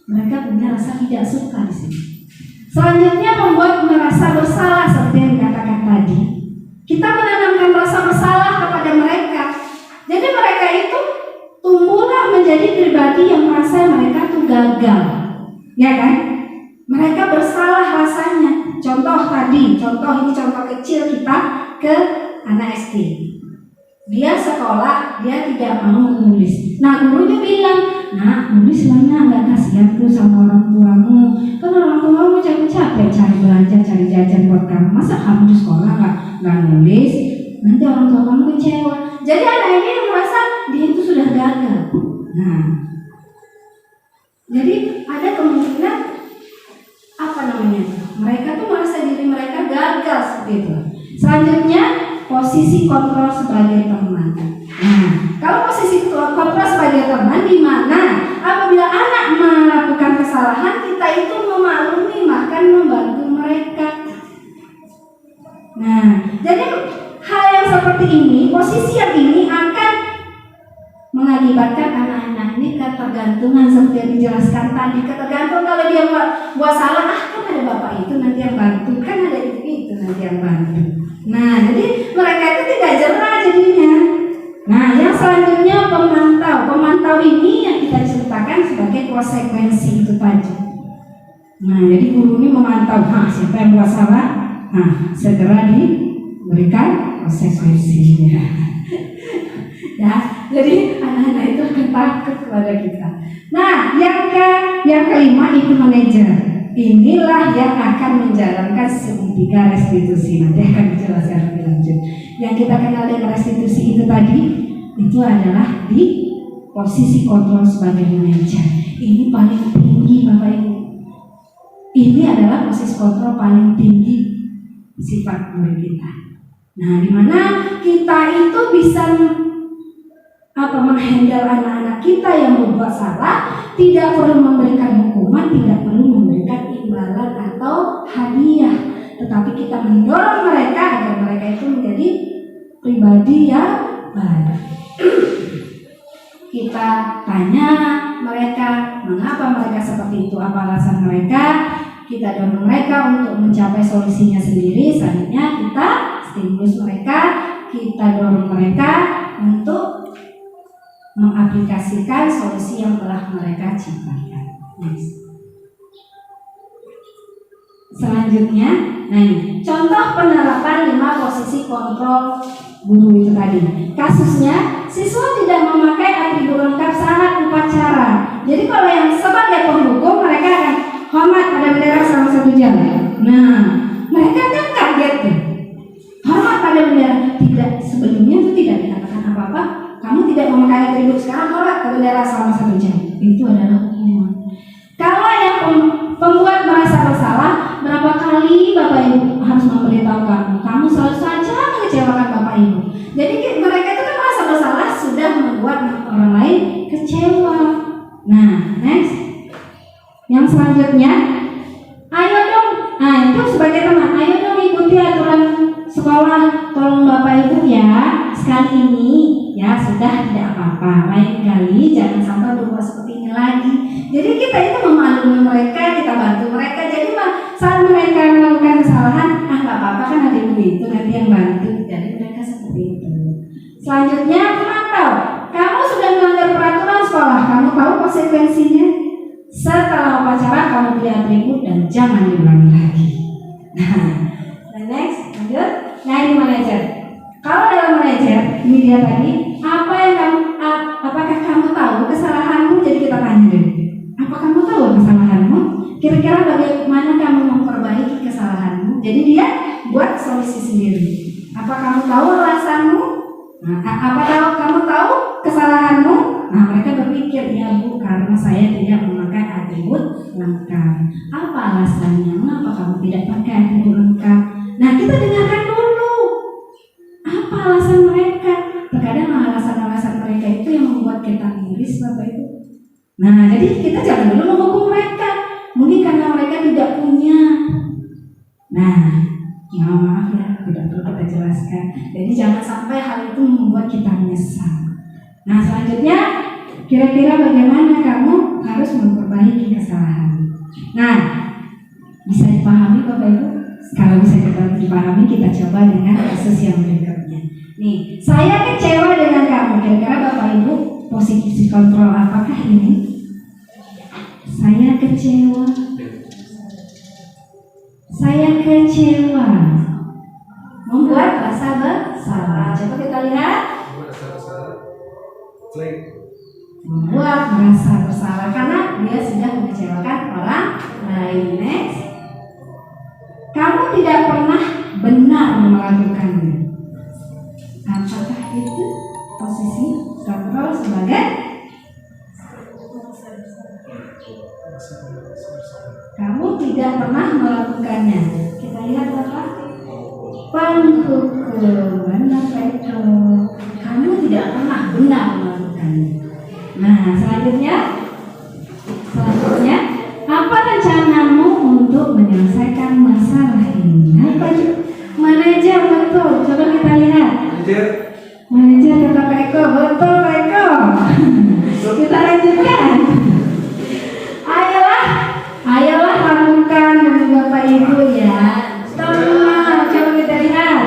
mereka punya rasa tidak suka di sini. Selanjutnya membuat merasa bersalah seperti yang dikatakan tadi. Kita menanamkan rasa bersalah kepada mereka. Jadi mereka itu tumbuhlah menjadi pribadi yang merasa mereka tuh gagal. Ya kan? Mereka bersalah rasanya. Contoh tadi, ini contoh kecil kita ke anak SD. Dia sekolah, dia tidak mau menulis. Nah, gurunya bilang, "Nah, nulis mana, nggak kasihan tuh sama orang tuamu. Kan orang tuamu capek-capek cari belanja, cari jajan buat kamu. Masa kamu di sekolah nggak nulis? Nanti orang tua kamu kecewa." Jadi anak ini merasa dia itu sudah gagal. Nah, jadi ada kemungkinan mereka tuh merasa diri mereka gagal seperti itu. Selanjutnya posisi kontrol sebagai teman. Nah, kalau posisi kontrol sebagai teman di mana apabila anak melakukan kesalahan, kita itu memaklumi bahkan membantu mereka. Nah, jadi hal yang seperti ini, posisi yang ini akan mengakibatkan anak-anak ini ketergantungan seperti yang dijelaskan tadi. Ketergantungan kalau dia buat salah, kan ada bapak itu nanti yang bantu, kan ada ibu itu nanti yang bantu. Nah, jadi mereka itu tidak jerah jadinya. Nah, yang selanjutnya pemantau. Pemantau ini yang kita ceritakan sebagai konsekuensi itu tadi. Nah, jadi guru ini memantau, siapa yang buat salah, segera diberikan konsekuensinya. Ya, jadi anak-anak itu akan takut kepada kita. Nah, yang kelima itu manajer. Inilah yang akan menjalankan segitiga restitusi. Nanti akan dijelaskan lebih lanjut. Yang kita kenal dengan restitusi itu tadi, itu adalah di posisi kontrol sebagai manajer. Ini paling tinggi Bapak Ibu. Ini adalah posisi kontrol paling tinggi sifat murid kita. Nah, di mana kita itu bisa menghandle anak-anak kita yang berbuat salah, tidak perlu memberikan hukuman, tidak perlu memberikan imbalan atau hadiah, tetapi kita mendorong mereka agar mereka itu menjadi pribadi yang baik. Kita tanya mereka mengapa mereka seperti itu, apa alasan mereka, kita dorong mereka untuk mencapai solusinya sendiri. Selanjutnya kita stimulus mereka, kita dorong mereka untuk mengaplikasikan solusi yang telah mereka ciptakan. Next. Selanjutnya, nah ini contoh penerapan 5 posisi kontrol guru itu tadi. Kasusnya, siswa tidak memakai atribut lengkap saat upacara. Jadi kalau yang sebagai penghukum, mereka akan hormat pada bendera selama 1 jam. Nah, mereka kan kaget tuh. Hormat pada bendera, tidak, sebelumnya itu tidak dikatakan apa-apa. Kamu tidak memakai atribut, sekarang hormat ke bendera selama 1 jam. Itu adalah hukuman. Kalau yang pembuat merasa bersalah, berapa kali Bapak Ibu harus memberitahu kamu selalu saja mengecewakan Bapak Ibu. Jadi mereka itu kan merasa bersalah sudah membuat orang lain kecewa. Nah, next. Yang selanjutnya, ayo dong. Nah, itu sebagai teman, ayo dong ikuti aturan sekolah. Tolong Bapak Ibu ya, sekali ini ya sudah tidak apa-apa. Lain kali jangan sampai berbuat seperti ini lagi. Jadi kita itu memaklumi mereka, kita bantu mereka. Jadi saat mereka melakukan kesalahan, nggak apa-apa kan ada ibu itu nanti yang bantu. Jadi mereka seperti itu. Selanjutnya, pemantau. Kamu sudah melanggar peraturan sekolah, kamu tahu konsekuensinya. Setelah upacara kamu beli atribut dan jangan diulangi lagi. Nah, next, lanjut. Nah, ini manajer. Kalau dalam manajer, ini dia tadi. Apakah kamu tahu kesalahanmu? Jadi kita tanya dulu. Apa kamu tahu kesalahanmu? Kira-kira bagaimana kamu memperbaiki kesalahanmu? Jadi dia buat solusi sendiri. Apa kamu tahu alasanmu? Kamu tahu kesalahanmu? Nah, mereka berpikir, ya Bu, karena saya tidak memakai atribut lengkap. Apa alasannya? Mengapa kamu tidak pakai atribut lengkap? Nah, kita dengarkan dulu. Apa alasan mereka? Terkadang alasan-alasan mereka itu yang membuat kita miris, Bapak Ibu. Nah, jadi kita jangan dulu menghukum mereka. Mungkin karena mereka tidak punya. Nah, maaf ya, tidak perlu kita jelaskan. Jadi jangan sampai hal itu membuat kita menyesal. Nah, selanjutnya, kira-kira bagaimana kamu harus memperbaiki kesalahan? Nah, bisa dipahami Bapak Ibu? Kalau bisa kita dipahami, kita coba dengan kasus yang berikutnya. Nih, saya kecewa dengan kamu. Kira-kira Bapak Ibu posisi kontrol apakah ini? Saya kecewa. Saya kecewa. Membuat rasa bersalah. Coba kita lihat. Membuat merasa bersalah karena dia sudah mengecewakan orang lain. Next. Kamu tidak pernah benar melakukannya. Apakah itu posisi kontrol sebagai kamu tidak pernah melakukannya? Kita lihat apa? Penghukuman mereka. Kamu tidak pernah benar melakukannya. Nah, selanjutnya, apa rencanamu untuk menyelesaikan masalah ini? Apa manajer betul? Coba kita lihat. Manajer kata Pak Eko, betul Pak Eko. Kita lanjutkan. Ayolah lakukan demi Bapak Ibu ya. Coba kita lihat.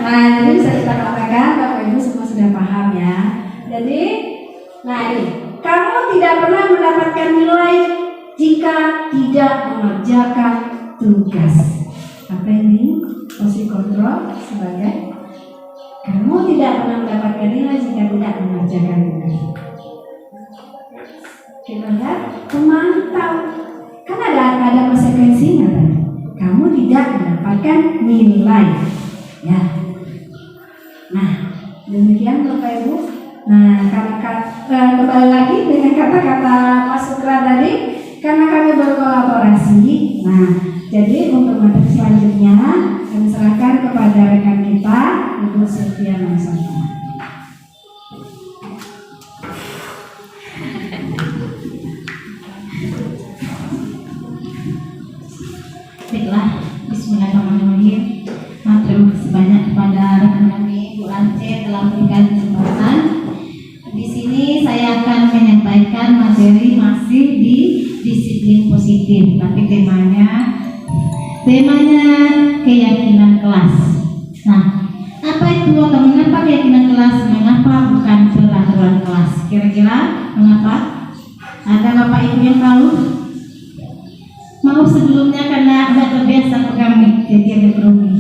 Nah, jadi bisa kita katakan Bapak Ibu semua sudah paham ya. Jadi, nah ini, kamu tidak pernah mendapatkan nilai jika tidak mengerjakan tugas. Apa ini? Posisi kontrol sebagai kamu tidak pernah mendapatkan nilai jika tidak mengerjakan tugas. Kita lihat pemantau. Kan ada konsekuensinya tadi. Kamu tidak mendapatkan nilai. Ya. Nah, demikian Bapak Ibu. Nah, kembali lagi dengan kata-kata Mas Sukra tadi, karena kami berkolaborasi. Nah, jadi untuk materi selanjutnya kami serahkan kepada rekan kita, Ibu Sylvia Mansanta. Baiklah, bismillahirrahmanirrahim. Terima kasih banyak kepada rekan kami Bu Ance telah memberikan kesempatan. Di sini saya akan menyampaikan materi masih di disiplin positif, tapi temanya keyakinan kelas. Nah, apa itu atau mengapa keyakinan kelas? Mengapa bukan peraturan kelas? Kira-kira mengapa? Ada Bapak Ibu yang tahu? Mau sebelumnya karena sudah terbiasa pegang mic, jadi agak grogi.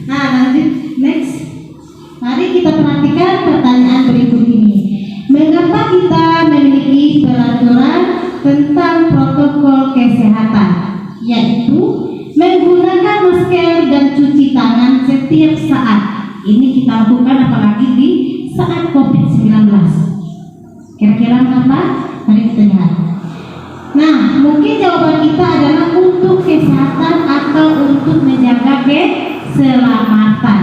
Nah, lanjut next. Mari kita perhatikan pertanyaan berikut ini. Mengapa kita memiliki peraturan tentang protokol kesehatan, yaitu menggunakan masker dan cuci tangan setiap saat? Ini kita lakukan apalagi di saat COVID-19. Kira-kira mengapa? Mari kita lihat. Nah, mungkin jawaban kita adalah untuk kesehatan atau untuk menjaga keselamatan.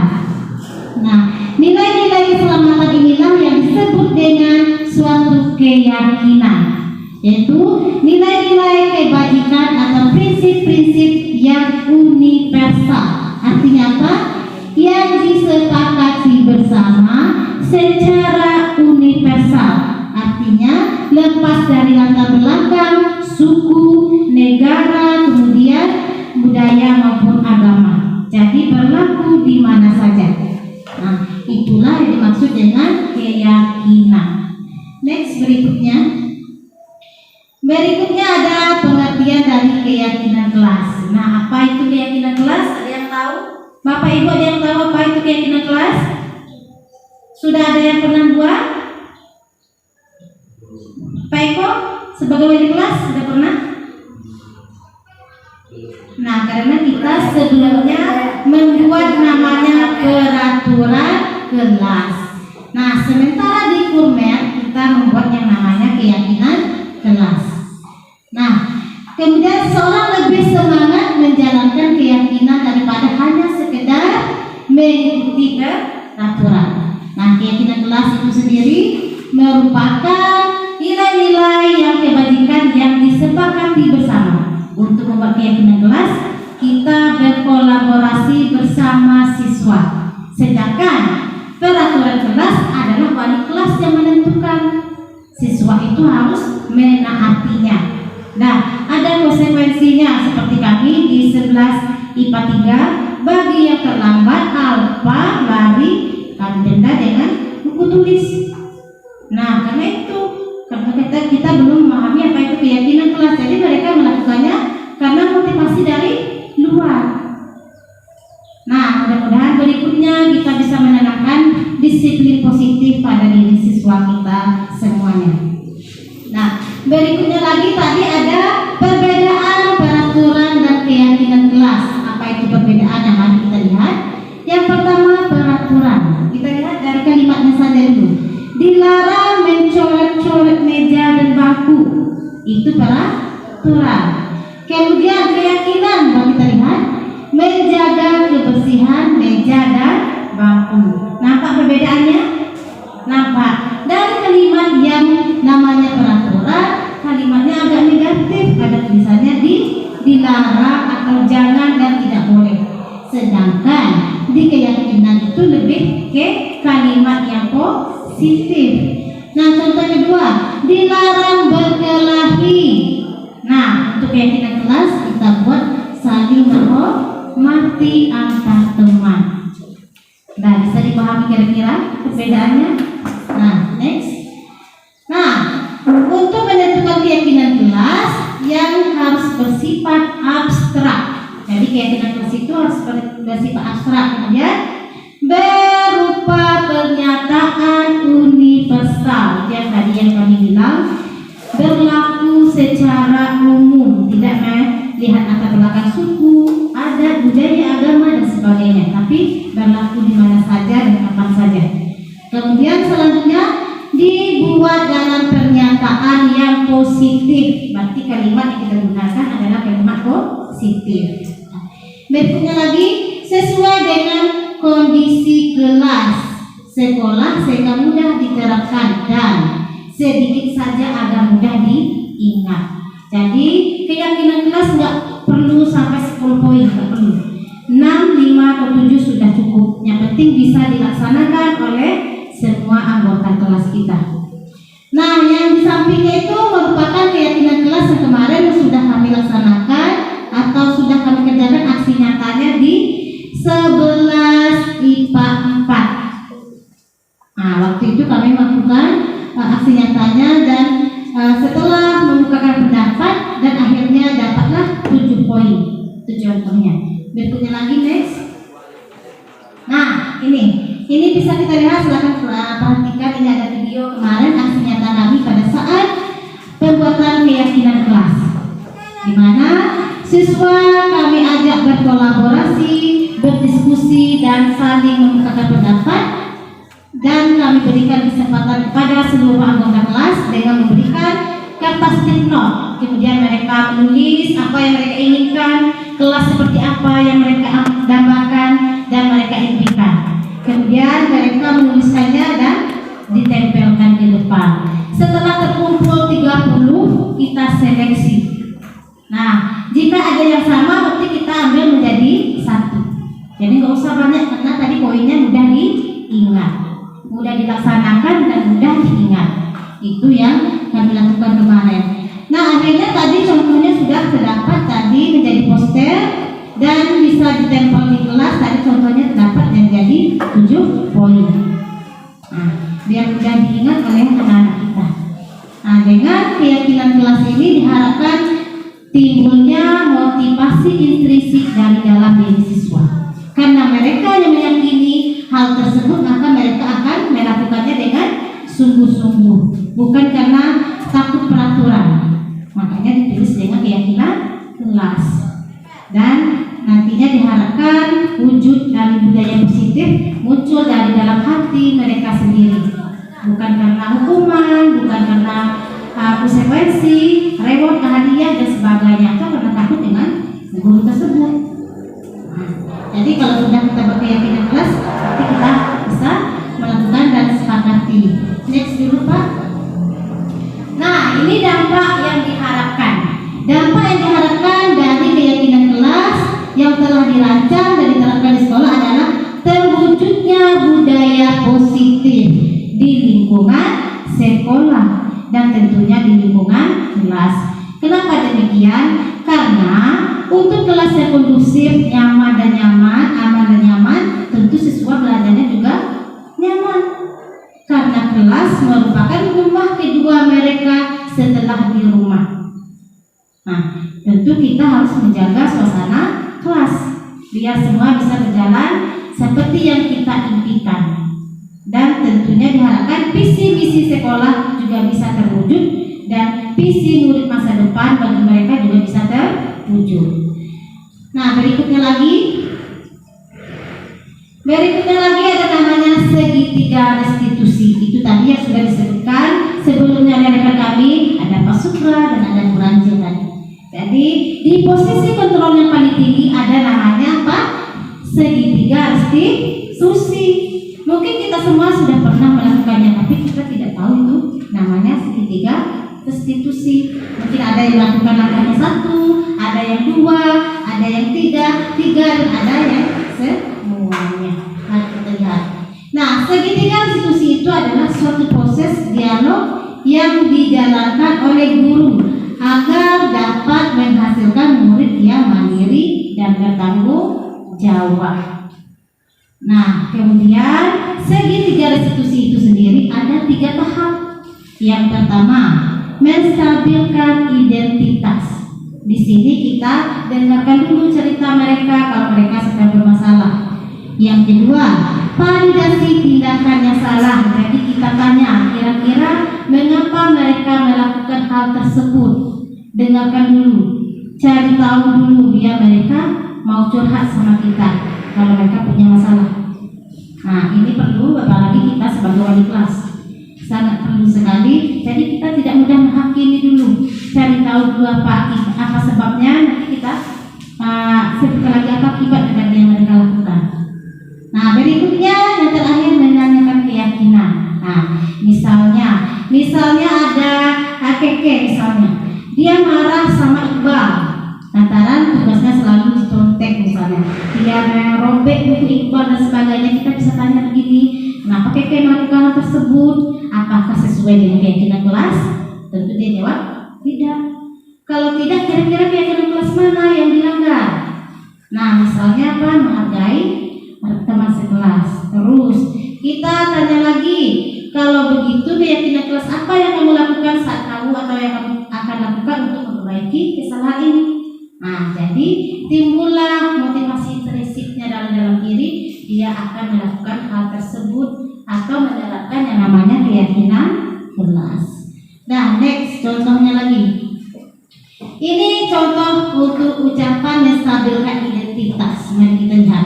Nah, nilai-nilai keselamatan inilah yang disebut dengan suatu keyakinan, yaitu nilai-nilai kebajikan atau prinsip-prinsip yang universal. Artinya apa? Yang disepakati bersama secara universal. Artinya lepas dari latar belakang, suku, negara, kemudian budaya maupun agama. Jadi berlaku di mana saja. Nah, itulah yang dimaksud dengan keyakinan. Next, berikutnya. Berikutnya ada pengertian dari keyakinan kelas. Nah, apa itu keyakinan kelas? Ada yang tahu? Bapak Ibu ada yang tahu apa itu keyakinan kelas? Sudah ada yang pernah buat? Pak Eko sebagai wali kelas sudah pernah? Nah, karena kita sebelumnya membuat namanya peraturan kelas. Nah, sementara di Kurmer kita membuat yang namanya keyakinan kelas. Nah, kemudian seorang lebih semangat menjalankan keyakinan daripada hanya sekedar mengikuti peraturan. Nah, keyakinan kelas itu sendiri merupakan nilai-nilai yang kebajikan yang disepakati bersama. Untuk membuat keyakinan kelas, kita berkolaborasi bersama siswa. Sedangkan peraturan kelas adalah wali kelas yang menentukan. Siswa itu harus menaatinya. Nah, ada konsekuensinya seperti kami di 11 IPA 3, bagi yang terlambat alfa lari kami denda dengan buku tulis. Nah, karena itu kita belum memahami apa itu keyakinan kelas, jadi mereka melakukannya karena motivasi dari luar. Nah, mudah-mudahan berikutnya kita bisa menanamkan disiplin positif pada diri siswa kita semuanya. Nah, berikutnya lagi tadi ada perbedaan peraturan dan keyakinan kelas. Apa itu perbedaannya? Mari kita lihat. Yang pertama, peraturan. Kita lihat dari kalimatnya saja dulu. Dilarang mencoret-coret meja dan bangku. Itu peraturan. Kemudian keyakinan, kalau kita lihat, menjaga kebersihan meja dan bangku. Nampak perbedaannya? Nampak. Dari kalimat yang namanya peraturan, kalimatnya agak negatif. Ada tulisannya dilarang atau jangan dan tidak boleh. Sedangkan di keyakinan itu lebih ke kalimat yang positif. Nah, contoh kedua, dilarang berkelahi. Nah, untuk keyakinan kelas kita buat saling menghormati antar teman. Nah, bisa dipahami kira-kira perbedaannya? Nah, next. Nah, untuk menentukan keyakinan kelas yang harus bersifat abstrak. Jadi keyakinan kelas itu harus bersifat abstrak. Kemudian berupa pernyataan universal. Yang tadi yang kami bilang berlaku secara umum, tidak melihat latar belakang suku, adat, budaya, agama dan sebagainya, tapi berlaku di mana saja dan kapan saja. Kemudian selanjutnya dibuat dalam pernyataan positif. Berarti kalimat yang kita gunakan adalah kalimat positif. Berikutnya lagi, sesuai dengan kondisi kelas sekolah sehingga mudah diterapkan dan sedikit saja agar mudah diingat. Jadi keyakinan kelas nggak perlu sampai 10 poin, nggak perlu. 6, 5, atau 7 sudah cukup. Yang penting bisa dilaksanakan oleh semua anggota kelas kita. Nah, yang di sampingnya itu merupakan keyakinan kelas yang kemarin sudah kami laksanakan atau sudah kami kerjakan aksi nyatanya di 11 IPA 4. Nah, waktu itu kami melakukan aksi nyatanya dan setelah membukakan pendapat dan akhirnya dapatlah 7 poin. 7 poinnya. Berikutnya lagi next. Nah, ini bisa kita lihat, silakan perhatikan, ini ada video kemarin aksi nyata kami pada saat pembuatan keyakinan kelas, di mana siswa kami ajak berkolaborasi, berdiskusi dan saling membukakan pendapat, dan kami berikan kesempatan kepada seluruh anggota kelas dengan memberikan kertas note. Kemudian mereka menulis apa yang mereka inginkan, kelas seperti apa yang mereka dambakan dan mereka impikan. Kemudian mereka menuliskannya dan ditempelkan di depan. Setelah terkumpul 30, kita seleksi. Nah, jika ada yang sama berarti kita ambil menjadi 1. Jadi nggak usah banyak karena tadi poinnya mudah diingat, mudah dilaksanakan dan mudah diingat. Itu yang kami lakukan kemarin. Nah, akhirnya tadi contohnya sudah terdapat tadi menjadi poster dan bisa ditempel di kelas. Tadi contohnya terdapat dan jadi 7 poin. Nah, biar mudah diingat oleh anak-anak kita. Nah, dengan keyakinan kelas ini diharapkan timbulnya motivasi intrinsik dari dalam diri siswa. Karena mereka yang meyakini hal tersebut, maka mereka akan melakukannya dengan sungguh-sungguh, bukan karena takut peraturan. Makanya ditulis dengan keyakinan kelas. Dan nantinya diharapkan wujud dari budaya positif muncul dari dalam hati mereka sendiri, bukan karena hukuman, bukan karena konsekuensi, reward, hadiah dan sebagainya, atau karena takut dengan guru tersebut. Jadi kalau sudah kita berkeyakinan kelas, berarti kita bisa melakukan dan sepakati. Next dulu Pak. Nah, ini dampak yang diharapkan. Dampak yang diharapkan dari keyakinan kelas yang telah dirancang dan diterapkan di sekolah adalah terwujudnya budaya positif di lingkungan sekolah dan tentunya di lingkungan kelas. Kenapa demikian? Karena untuk kelas yang kondusif, nyaman dan nyaman, aman dan nyaman, tentu siswa belajarnya juga nyaman. Karena kelas merupakan rumah kedua mereka setelah di rumah. Nah, tentu kita harus menjaga suasana kelas biar semua bisa berjalan seperti yang kita impikan. Dan tentunya diharapkan visi misi sekolah juga bisa terwujud dan visi murid masa depan bagi mereka juga bisa terwujud. Nah, berikutnya lagi ada namanya segitiga restitusi. Itu tadi yang sudah disebutkan sebelumnya oleh rekan kami, ada Pak Sukra dan ada Bu Ranjil tadi. Jadi di posisi kontrol yang paling tinggi ada namanya apa? Segitiga restitusi. Mungkin kita semua sudah pernah melakukannya, tapi kita tidak tahu itu namanya segitiga restitusi. Mungkin ada yang melakukan langkahnya 1, ada yang 2, ada yang 3, dan ada yang semuanya. Mari kita lihat. Nah, segitiga restitusi itu adalah suatu proses dialog yang dijalankan oleh guru agar dapat menghasilkan murid yang mandiri dan bertanggung jawab. Nah, kemudian segitiga restitusi itu sendiri ada 3 tahap. Yang pertama, menstabilkan identitas. Di sini kita dengarkan dulu cerita mereka kalau mereka sedang bermasalah. Yang kedua, validasi tindakan yang salah. Jadi kita tanya kira-kira mengapa mereka melakukan hal tersebut. Dengarkan dulu, cari tahu dulu biar mereka mau curhat sama kita kalau mereka punya masalah. Nah, ini perlu apalagi kita sebagai wali kelas. sangat perlu sekali. Jadi kita tidak mudah menghakimi dulu, cari tahu dulu apa sebabnya, nanti kita sebutkan lagi apa akibat dari yang mereka lakukan. Nah, berikutnya yang terakhir menanyakan keyakinan. Nah, misalnya ada Keke misalnya, dia marah sama Iqbal lantaran tugasnya selalu dicontek misalnya, dia merobek buku Iqbal dan sebagainya. Kita bisa tanya begini, kenapa Keke melakukan hal tersebut? Apakah sesuai dengan keyakinan kelas? Tentu dia jawab tidak. Kalau tidak, kira-kira keyakinan kelas mana yang dilanggar? Nah, misalnya apa? Menghargai teman sekelas. Terus kita tanya lagi, kalau begitu keyakinan kelas apa yang kamu lakukan saat kamu atau yang kamu akan lakukan untuk memperbaiki kesalahan ini? Nah, jadi timbullah motivasi intrinsiknya dalam diri, dia akan melakukan hal tersebut atau menerapkan yang namanya keyakinan kelas. Nah, next contohnya lagi. Ini contoh untuk ucapan menstabilkan identitas. Mari kita lihat.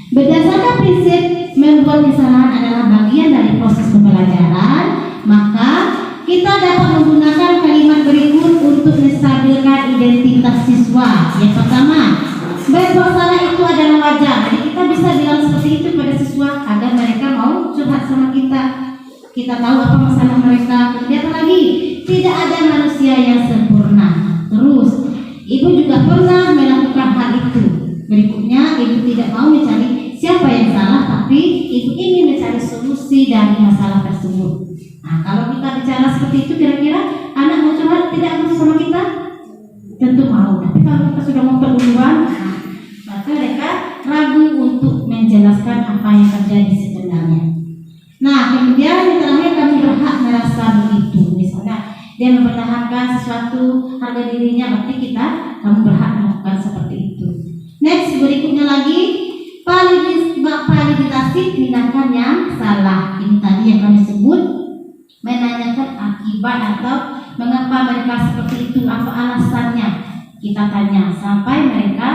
Berdasarkan prinsip membuat kesalahan adalah bagian dari proses pembelajaran, maka kita dapat menggunakan kalimat berikut untuk menstabilkan identitas siswa. Yang pertama, berbuat salah itu adalah wajar. Jadi kita bisa bilang seperti itu pada siswa agar mereka mau curhat sama kita. Kita tahu apa masalah mereka. Kemudian lagi, tidak ada manusia yang sempurna. Terus, ibu juga pernah melakukan hal itu. Berikutnya, ibu tidak mau mencari siapa yang salah, tapi ibu ingin mencari solusi dari masalah tersebut. Nah, kalau kita bicara seperti itu, kira-kira anak mau curhat tidak mau sama kita? Tentu mau. Tapi kalau kita sudah mau duluan, maka mereka ragu untuk menjelaskan apa yang terjadi sebenarnya. Nah, kemudian yang terakhir, kami berhak merasa begitu. Misalnya dia mempertahankan sesuatu harga dirinya, berarti kamu berhak melakukan seperti itu. Next, berikutnya lagi, validasi tindakan yang salah. Ini tadi yang kami sebut menanyakan akibat atau mengapa mereka seperti itu, apa alasannya. Kita tanya sampai mereka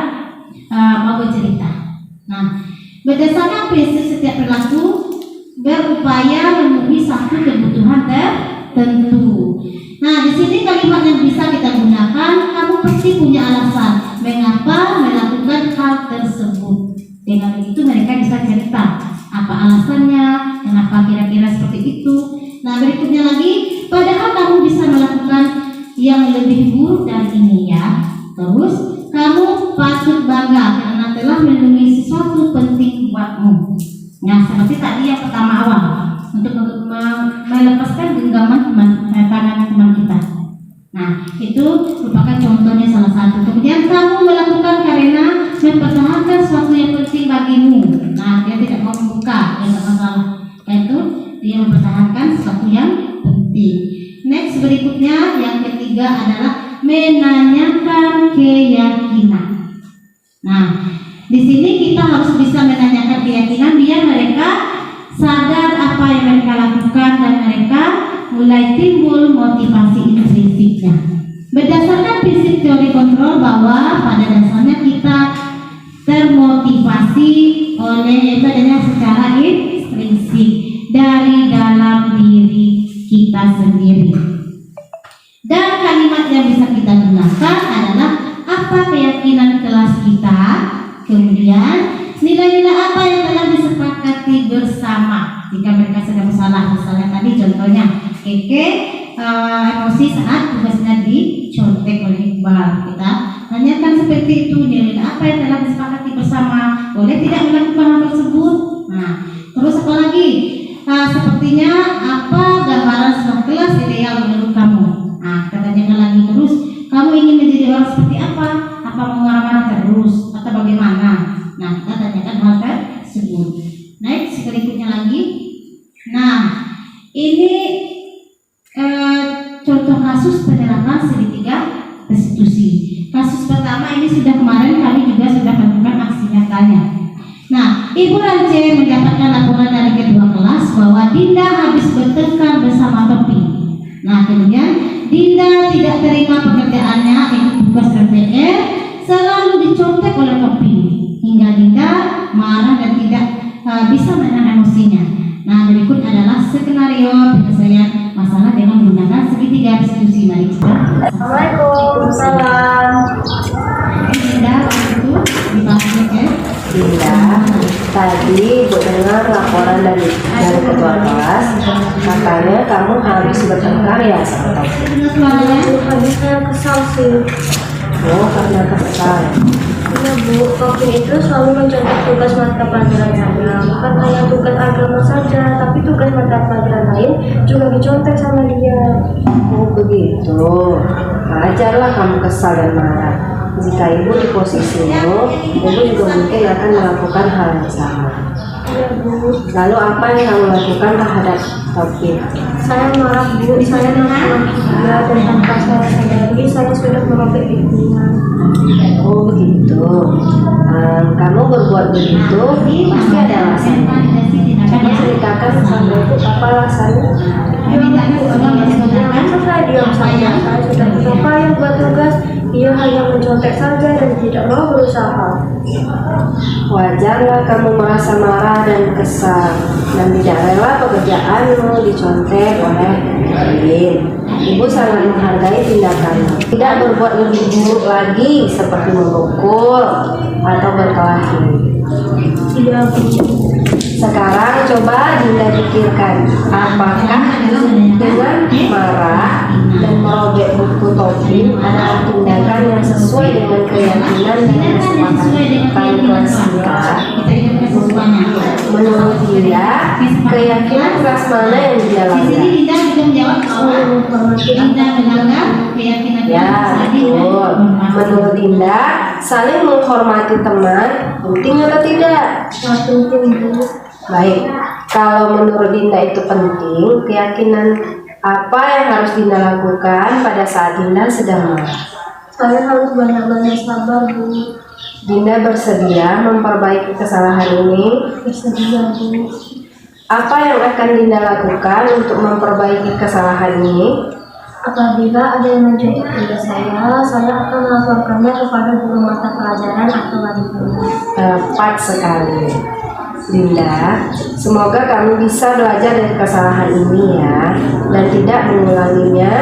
mau bercerita. Nah, berdasarkan prinsip setiap perilaku berupaya memenuhi satu kebutuhan tertentu. Nah, di sini kalimat yang bisa kita gunakan, kamu pasti punya alasan mengapa melakukan hal tersebut. Dengan begitu mereka bisa cerita apa alasannya, kenapa kira-kira seperti itu. Nah, berikutnya lagi, padahal kamu bisa melakukan yang lebih buruk dari ini ya. Terus, kamu patut bangga karena telah melindungi sesuatu penting buatmu. Nah, seperti tadi yang pertama awal, untuk melepaskan genggaman tangan teman kita. Nah, itu merupakan contohnya salah satu. Kemudian kamu melakukan karena mempertahankan sesuatu yang penting bagimu. Nah, dia tidak mau membuka, ya tidak masalah. Itu dia mempertahankan sesuatu yang penting. Next, berikutnya yang ketiga adalah menanyakan keyakinan. Nah, di sini kita harus bisa menanyakan keyakinan biar mereka sadar apa yang mereka lakukan dan mereka mulai timbul motivasi intrinsiknya. Berdasarkan prinsip teori kontrol bahwa pada dasarnya kita termotivasi oleh adanya secara intrinsik dari dalam diri kita sendiri. Dan kalimat yang bisa kita gunakan adalah apa keyakinan kelas kita, kemudian nilai-nilai apa yang telah disepakati bersama. Jika mereka sedang bersalah, misalnya tadi contohnya Keke emosi saat tugasnya dicontek oleh Iqbal. Kita tanyakan seperti itu, nilai apa yang telah disepakati bersama, boleh tidak melakukan hal tersebut. Nah, terus apa lagi? Sepertinya apa gambaran sebuah kelas ideal menurut kamu? Nah, kita tanyakan lagi terus, kamu ingin menjadi orang seperti apa? Apa mau marah-marah terus atau bagaimana? Nah, kita tanyakan hal tersebut. Next, berikutnya lagi. Nah, ini contoh kasus penerapan segitiga restitusi. Kasus pertama ini sudah kemarin kami juga sudah melakukan aksi nyatanya. Nah, Ibu Rance mendapatkan laporan dari kedua kelas bahwa Dinda habis bertengkar bersama Topi. Nah, kemudian Dinda tidak terima pekerjaannya, ikut tugas RTR, selalu dicontek oleh Topi hingga Dinda marah dan tidak bisa menahan emosinya. Nah, berikut adalah skenario penyelesaian masalah dengan menggunakan segitiga restitusi. Mari kita. Assalamualaikum. Salam. Dinda, itu dipanggil ya. Dinda, tadi Ibu dengar laporan dari ketua kelas, katanya kamu habis bertengkar ya sama Taufik. Dengar suaranya? Habisnya kesal sih. Oh, karena kesal. Iya Bu, Taufik itu selalu mencontoh tugas mata pelajaran saya. Bukan hanya tugas agama saja, tapi tugas mata pelajaran lain juga dicontek sama dia. Oh begitu. Wajarlah kamu kesal dan marah. Jika ibu di posisimu, ibu juga mungkin akan melakukan hal yang sama. Iya Bu, Lalu apa yang kamu lakukan terhadap Taufik? saya marah Bu, saya marah dia dan tanpa saya sadari saya sudah merobek pikiran. Oh begitu. Kamu berbuat begitu pasti ada alasannya. Coba ceritakan sama ibu apa alasannya. Ya Bu, masa saya diam saja, saya sudah berupaya buat tugas, dia hanya mencontek saja dan tidak mau berusaha. Wajarlah kamu merasa marah dan kesal dan tidak rela pekerjaanmu dicontek oleh lain. Ibu sangat menghargai tindakanmu. Tidak berbuat lebih buruk lagi seperti memukul atau berkelahi. Iya Bu. Sekarang coba Dinda pikirkan, apakah dengan marah dan merobek buku Taufik adalah tindakan yang sesuai dengan keyakinan dan kesepakatan kelas kita? Menurut Dinda, keyakinan kelas mana yang Di sini dijalankan? Dinda juga menjawab soal Dinda melanggar keyakinan Ya, betul. Menurut Dinda, saling menghormati teman penting atau tidak? Penting Bu. Baik, kalau menurut Dinda itu penting, keyakinan apa yang harus Dinda lakukan pada saat Dinda sedang marah? Saya harus banyak-banyak sabar Bu. Dinda bersedia memperbaiki kesalahan ini. Bersedia Bu. Apa yang akan Dinda lakukan untuk memperbaiki kesalahan ini? Apabila ada yang mencontoh pada saya akan melaporkannya kepada guru mata pelajaran atau wali kelas. Tepat sekali. Dinda, semoga kamu bisa belajar dari kesalahan ini ya, dan tidak mengulanginya,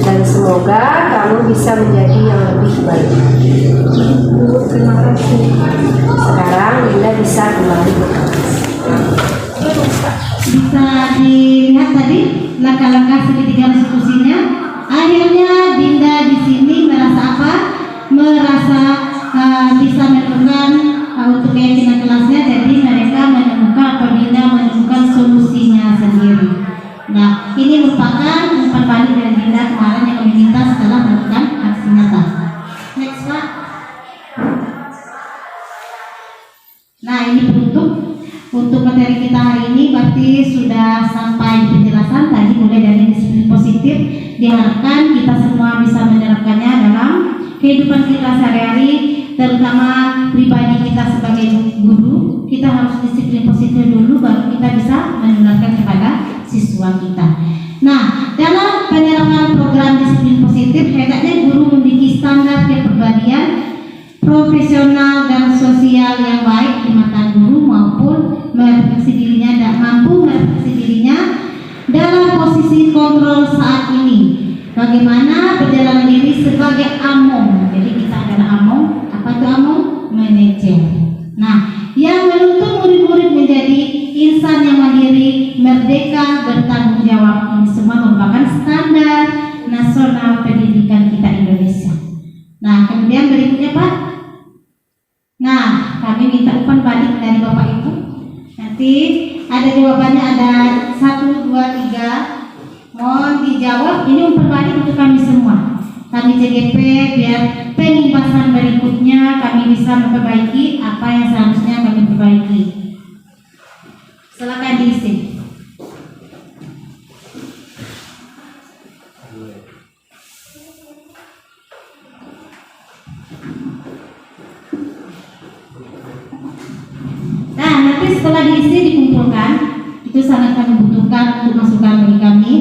dan semoga kamu bisa menjadi yang lebih baik. Bu, terima kasih. Sekarang Dinda bisa kembali berkelas. Bisa dilihat tadi langkah-langkah segitiga restitusinya. Akhirnya Dinda di sini merasa apa? Merasa bisa menemukan untuk keyakinan kelasnya. Jadi mereka menemukan atau Dinda menemukan solusinya sendiri. Nah, ini merupakan umpan balik dari Dinda kemarin yang meminta setelah melakukan aksi nyata. Next Pak. Nah, ini penutup untuk materi kita hari ini. Berarti sudah sampai di penjelasan tadi mulai dari disiplin positif. Diharapkan kita semua bisa menerapkannya dalam kehidupan kita sehari-hari, terutama pribadi kita sebagai guru. Kita harus disiplin positif dulu, baru kita bisa menularkan kepada siswa kita. Nah, dalam penerapan program disiplin positif, hendaknya guru memiliki standar kepribadian profesional dan sosial yang baik di mata guru maupun merefleksi dirinya dan mampu merefleksi dirinya dalam posisi kontrol saat ini. Bagaimana perjalanan diri sebagai among. Jadi kita adalah among. Apa itu among? Manajer. Nah, yang menuntut murid-murid menjadi insan yang mandiri, merdeka, bertanggung jawab. Ini semua merupakan standar nasional pendidikan kita Indonesia. Nah, kemudian berikutnya Pak. Nah, kami minta umpan balik dari Bapak Ibu. Nanti ada jawabannya, ada 1, 2, 3. Mohon dijawab. Ini umpan balik untuk kami semua. Kami CGP biar pengibasan berikutnya kami bisa memperbaiki apa yang seharusnya kami perbaiki. Silakan diisi. Nah, nanti setelah diisi dikumpulkan, itu sangat kami butuhkan untuk masukan bagi kami.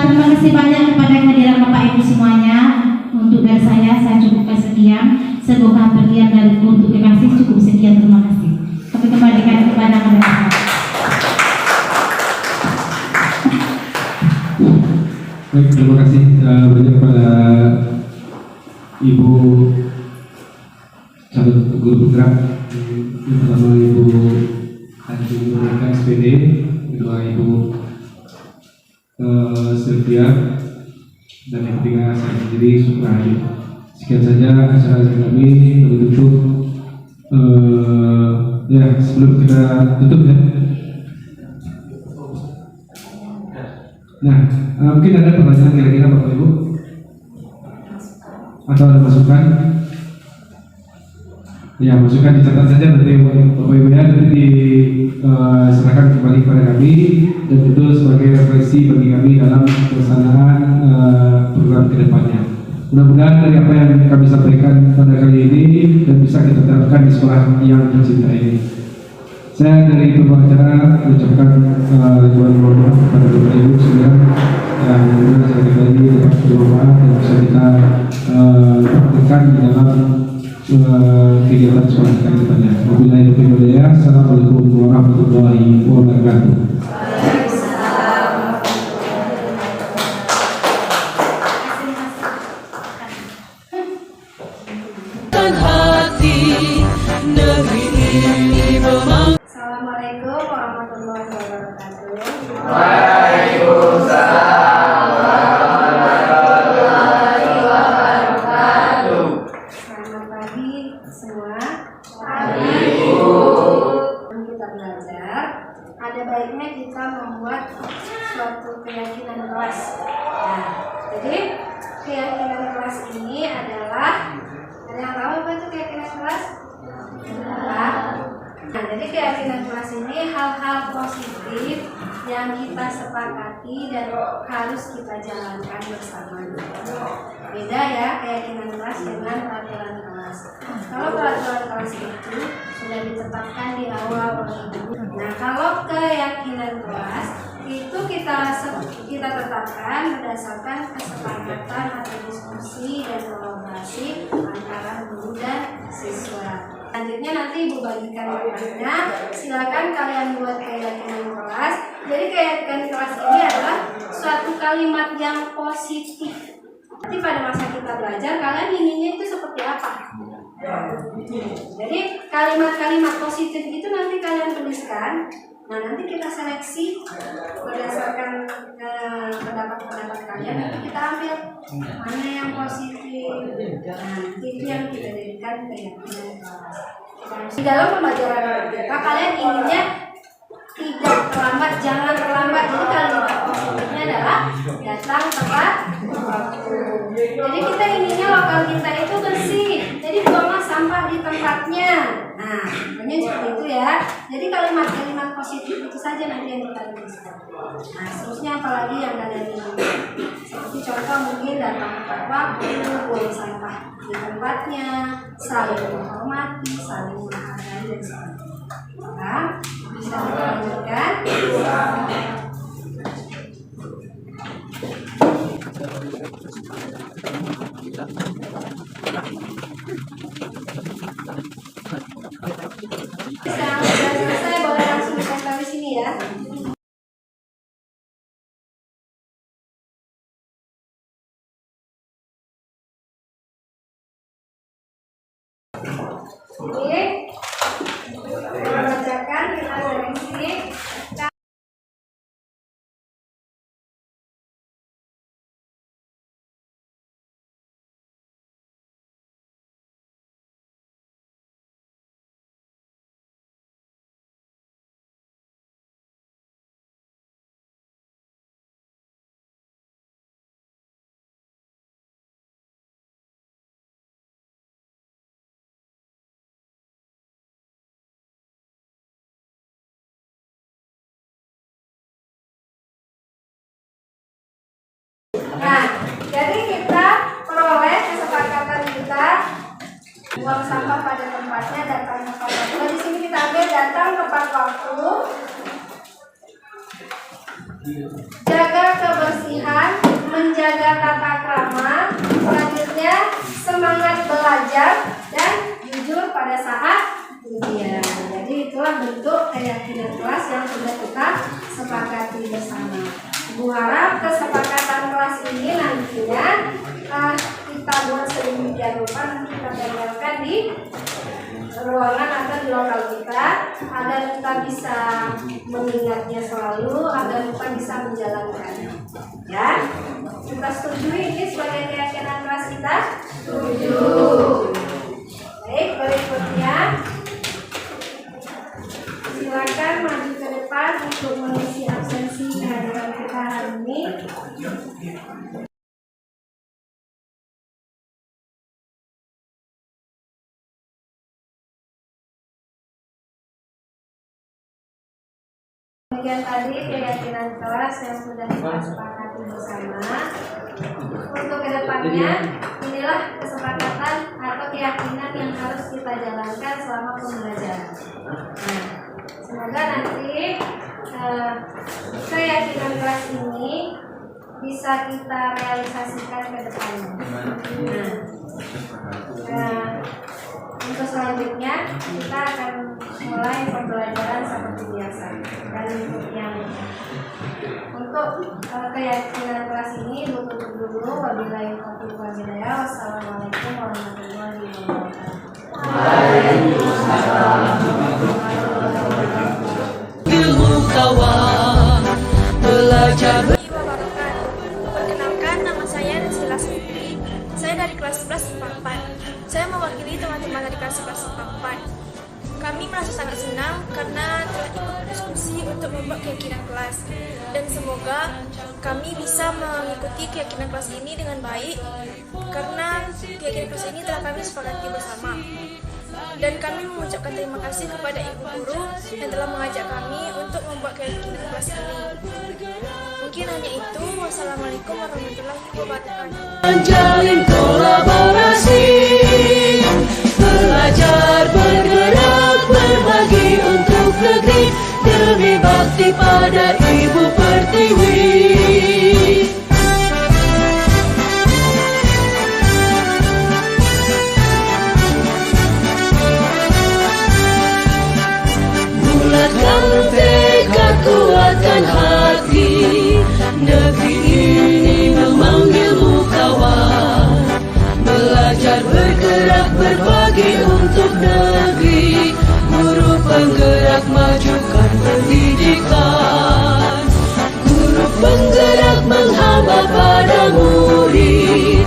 Terima kasih banyak kepada kehadiran Bapak Ibu semuanya. Untuk dari saya cukupkan sekian. Semoga bagian dari untuk kekasih cukup sekian. Terima kasih. Kami kembalikan kepada Anda. banyak pada Ibu calon guru putra. Yang pertama Ibu Haji Nurika SPD, kedua Ibu Sylvia, dan yang ketiga saya sendiri Suprahayu. Sekian saja acara kami menutup. Ya, sebelum kita tutup ya. Nah, mungkin ada pertanyaan kira-kira Bapak Ibu atau ada masukan? Ya, masukan dicatat saja nanti Bapak Ibu ya, nanti diserahkan kembali kepada kami dan itu sebagai refleksi bagi kami dalam pelaksanaan program kedepannya. Mudah-mudahan dari apa yang kami sampaikan pada kali ini dan bisa kita terapkan di sekolah yang tercinta ini. Saya dari pembicara mengucapkan jual mohon kepada Bapak Ibu sekalian yang mudah saya kembali dapat bermanfaat dan bisa kita praktikkan di dalam kegiatan sekolah kita depannya. Wabillahi taufiq wal hidayah. Assalamualaikum warahmatullahi wabarakatuh. Assalamualaikum warahmatullahi wabarakatuh. Selamat pagi semua. Kita belajar. Ada baiknya kita membuat suatu keyakinan kelas. Nah, jadi keyakinan kelas ini adalah, ada yang tahu apa itu keyakinan kelas? Nah, jadi keyakinan kelas ini hal-hal positif yang kita sepakati dan harus kita jalankan bersama. Beda ya keyakinan kelas dengan peraturan kelas. Kalau peraturan kelas itu sudah ditetapkan di awal oleh ibu. Nah, kalau keyakinan kelas itu kita tetapkan berdasarkan kesepakatan atau diskusi dan kolaborasi antara guru dan siswa. Selanjutnya nanti Ibu bagikan kelasnya. Silakan kalian buat keyakinan kelas. Jadi keyakinan kelas ini adalah suatu kalimat yang positif. Nanti pada masa kita belajar kalian inginnya itu seperti apa? Jadi kalimat-kalimat positif itu nanti kalian tuliskan. Nah, nanti kita seleksi berdasarkan pendapat-pendapat kalian. Nanti kita ambil mana yang positif. Nah, itu yang kita jadikan keyakinan kelas. Di dalam pembelajaran kita kalian inginnya tidak terlambat, jangan terlambat. Jadi kalimat positifnya adalah datang tepat waktu. Jadi kita inginnya lokal kita itu bersih. Jadi buanglah sampah di tempatnya. Nah, pokoknya seperti itu ya. Jadi kalimat-kalimat positif itu saja nanti yang kita tuliskan. Nah, seterusnya apalagi yang kalian inginkan. Seperti contoh mungkin datang tepat waktu, buang sampah di tempatnya, saling menghormati, saling menghargai dan sebagainya. Nah, bisa kita lanjutkan. Sekarang sudah selesai, boleh langsung ditempel di sini ya. Oke, kita bacakan, kita dari sini. Nah, jadi kita peroleh kesepakatan kita buang sampah pada tempatnya, datang tepat waktu. Di sini kita ambil datang tepat waktu, jaga kebersihan, menjaga tata krama, selanjutnya semangat belajar dan jujur pada saat ujian. Jadi itulah bentuk keyakinan kelas yang sudah kita sepakati bersama. Ibu Mengharap kesepakatan kelas ini nantinya kita buat sedemikian rupa, kita tempelkan di ruangan atau di lokal kita agar kita bisa mengingatnya selalu, agar kita bisa menjalankannya. Ya, kita setuju ini sebagai keyakinan kelas kita? Setuju. Baik, berikutnya silakan maju ke depan untuk mengisi absensi kehadiran kita hari ini. Demikian tadi keyakinan kelas yang sudah kita sepakati bersama. Untuk kedepannya, inilah kesepakatan atau keyakinan yang harus kita jalankan selama pembelajaran. Nah, semoga nanti keyakinan kelas ini bisa kita realisasikan ke depannya. Nah, untuk selanjutnya kita akan mulai pembelajaran seperti biasa. Dan untuk keyakinan kelas ini tutup dulu. Wabillahi taufiq wal hidayah. Wassalamualaikum warahmatullahi wabarakatuh. Perkenalkan, nama saya Rizila Sri. Saya dari kelas 11 IPA 4. Saya mewakili teman-teman dari kelas 11 IPA 4. Kami merasa sangat senang karena telah ikut berdiskusi untuk membuat keyakinan kelas. Dan semoga kami bisa mengikuti keyakinan kelas ini dengan baik karena keyakinan kelas ini telah kami sepakati bersama. Dan kami mengucapkan terima kasih kepada ibu guru yang telah mengajak kami untuk membuat keyakinan kelas ini. Mungkin hanya itu. Wassalamualaikum warahmatullahi wabarakatuh.